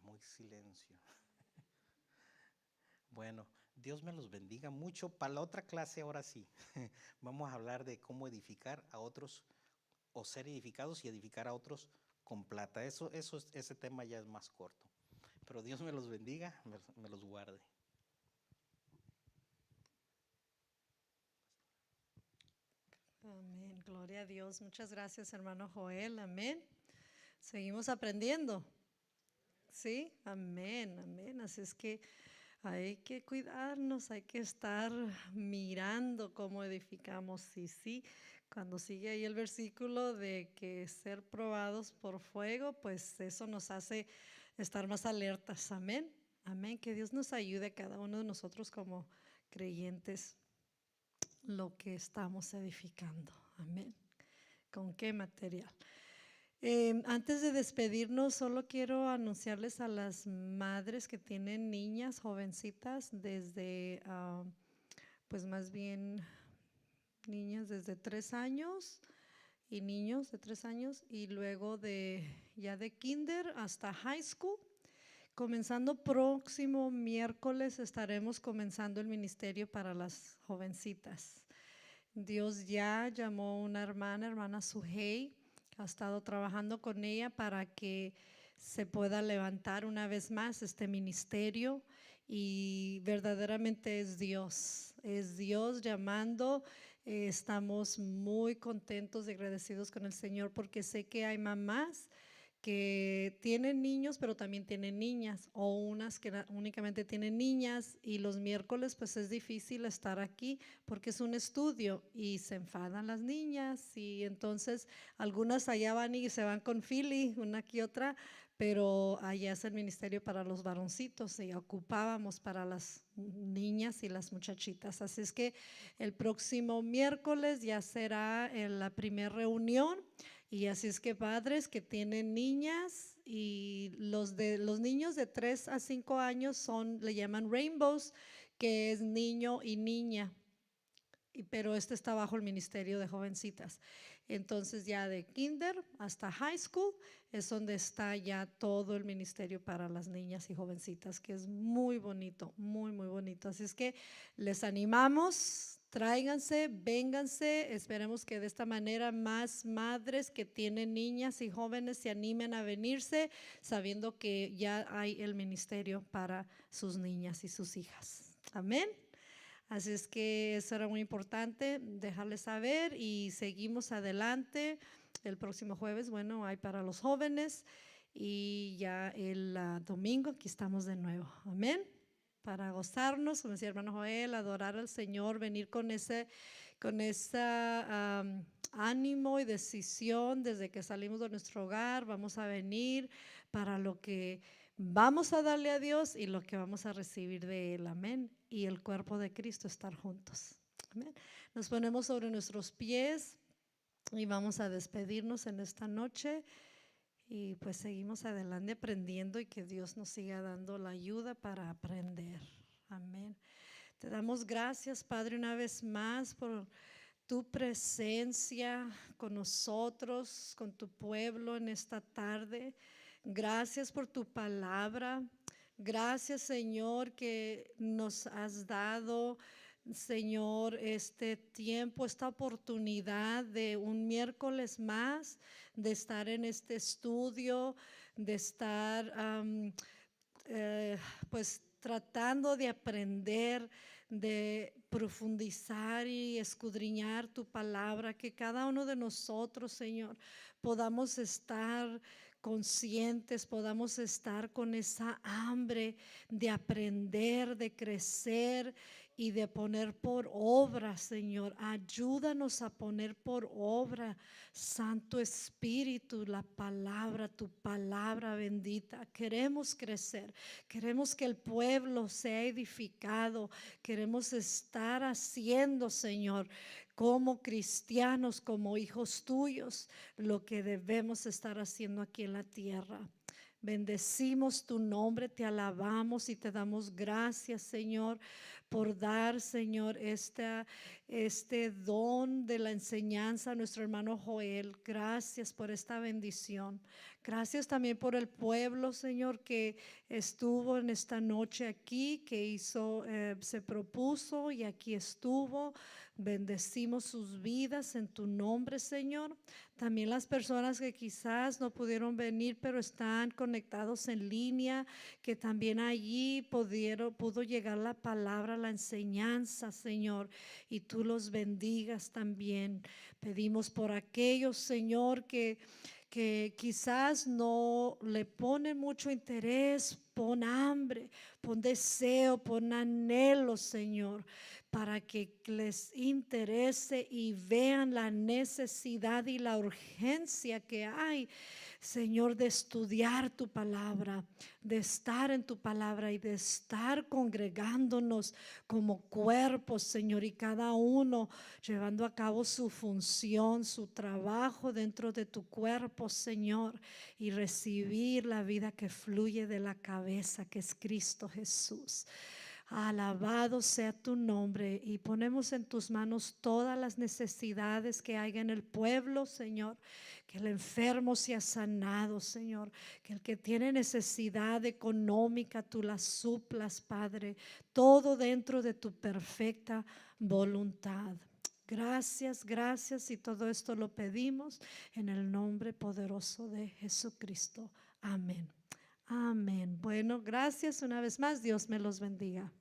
S1: Muy silencio. Bueno, Dios me los bendiga mucho. Para la otra clase, ahora sí, vamos a hablar de cómo edificar a otros o ser edificados y edificar a otros con plata. Ese tema ya es más corto. Pero Dios me los bendiga, me los guarde.
S2: Amén, gloria a Dios. Muchas gracias, hermano Joel. Amén. Seguimos aprendiendo. Sí, amén, amén. Así es que hay que cuidarnos, hay que estar mirando cómo edificamos. Y sí, cuando sigue ahí el versículo de que ser probados por fuego, pues eso nos hace estar más alertas. Amén, amén. Que Dios nos ayude a cada uno de nosotros como creyentes lo que estamos edificando. Amén. ¿Con qué material? Antes de despedirnos, solo quiero anunciarles a las madres que tienen niñas jovencitas desde, pues más bien niñas desde 3 años y niños de 3 años y luego ya de kinder hasta high school. Comenzando próximo miércoles estaremos comenzando el ministerio para las jovencitas. Dios ya llamó a una hermana Sujei, ha estado trabajando con ella para que se pueda levantar una vez más este ministerio y verdaderamente es Dios llamando. Estamos muy contentos y agradecidos con el Señor porque sé que hay mamás que tienen niños, pero también tienen niñas, o unas que únicamente tienen niñas, y los miércoles pues es difícil estar aquí porque es un estudio y se enfadan las niñas, y entonces algunas allá van y se van con Philly, una que otra, pero allá es el ministerio para los varoncitos y ocupábamos para las niñas y las muchachitas. Así es que el próximo miércoles ya será la primera reunión. Y así es que padres que tienen niñas y los niños de 3 a 5 años le llaman rainbows, que es niño y niña, pero este está bajo el ministerio de jovencitas. Entonces ya de kinder hasta high school es donde está ya todo el ministerio para las niñas y jovencitas, que es muy bonito, muy, muy bonito. Así es que les animamos, tráiganse, vénganse, esperemos que de esta manera más madres que tienen niñas y jóvenes se animen a venirse, sabiendo que ya hay el ministerio para sus niñas y sus hijas. Amén. Así es que eso era muy importante dejarles saber y seguimos adelante. El próximo jueves, bueno, hay para los jóvenes y ya el domingo aquí estamos de nuevo. Amén. Para gozarnos, como decía hermano Joel, adorar al Señor, venir con ese ánimo y decisión desde que salimos de nuestro hogar. Vamos a venir para lo que vamos a darle a Dios y lo que vamos a recibir de Él. Amén. Y el cuerpo de Cristo estar juntos. Amén. Nos ponemos sobre nuestros pies y vamos a despedirnos en esta noche. Y pues seguimos adelante aprendiendo y que Dios nos siga dando la ayuda para aprender. Amén. Te damos gracias, Padre, una vez más por tu presencia con nosotros, con tu pueblo en esta tarde. Gracias por tu palabra. Gracias, Señor, que nos has dado, Señor, este tiempo, esta oportunidad de un miércoles más, de estar en este estudio, de estar pues tratando de aprender, de profundizar y escudriñar tu palabra, que cada uno de nosotros, Señor, podamos estar conscientes, podamos estar con esa hambre de aprender, de crecer y de poner por obra, Señor. Ayúdanos a poner por obra, Santo Espíritu, tu palabra bendita. Queremos crecer, queremos que el pueblo sea edificado, queremos estar haciendo, Señor, como cristianos, como hijos tuyos, lo que debemos estar haciendo aquí en la tierra. Bendecimos tu nombre, te alabamos y te damos gracias, Señor, por dar, Señor, este don de la enseñanza a nuestro hermano Joel. Gracias por esta bendición. Gracias también por el pueblo, Señor, que estuvo en esta noche aquí, que se propuso y aquí estuvo. Bendecimos sus vidas en tu nombre, Señor. También las personas que quizás no pudieron venir, pero están conectados en línea, que también allí pudo llegar la palabra, la enseñanza, Señor, y tú los bendigas también. Pedimos por aquellos, Señor, que que quizás no le ponen mucho interés, pon hambre, pon deseo, pon anhelo, Señor, para que les interese y vean la necesidad y la urgencia que hay, Señor, de estudiar tu palabra, de estar en tu palabra y de estar congregándonos como cuerpos, Señor, y cada uno llevando a cabo su función, su trabajo dentro de tu cuerpo, Señor, y recibir la vida que fluye de la cabeza, que es Cristo Jesús. Alabado sea tu nombre, y ponemos en tus manos todas las necesidades que hay en el pueblo, Señor. Que el enfermo sea sanado, Señor. Que el que tiene necesidad económica, tú la suplas, Padre. Todo dentro de tu perfecta voluntad. Gracias, gracias, y todo esto lo pedimos en el nombre poderoso de Jesucristo. Amén. Amén. Bueno, gracias una vez más. Dios me los bendiga.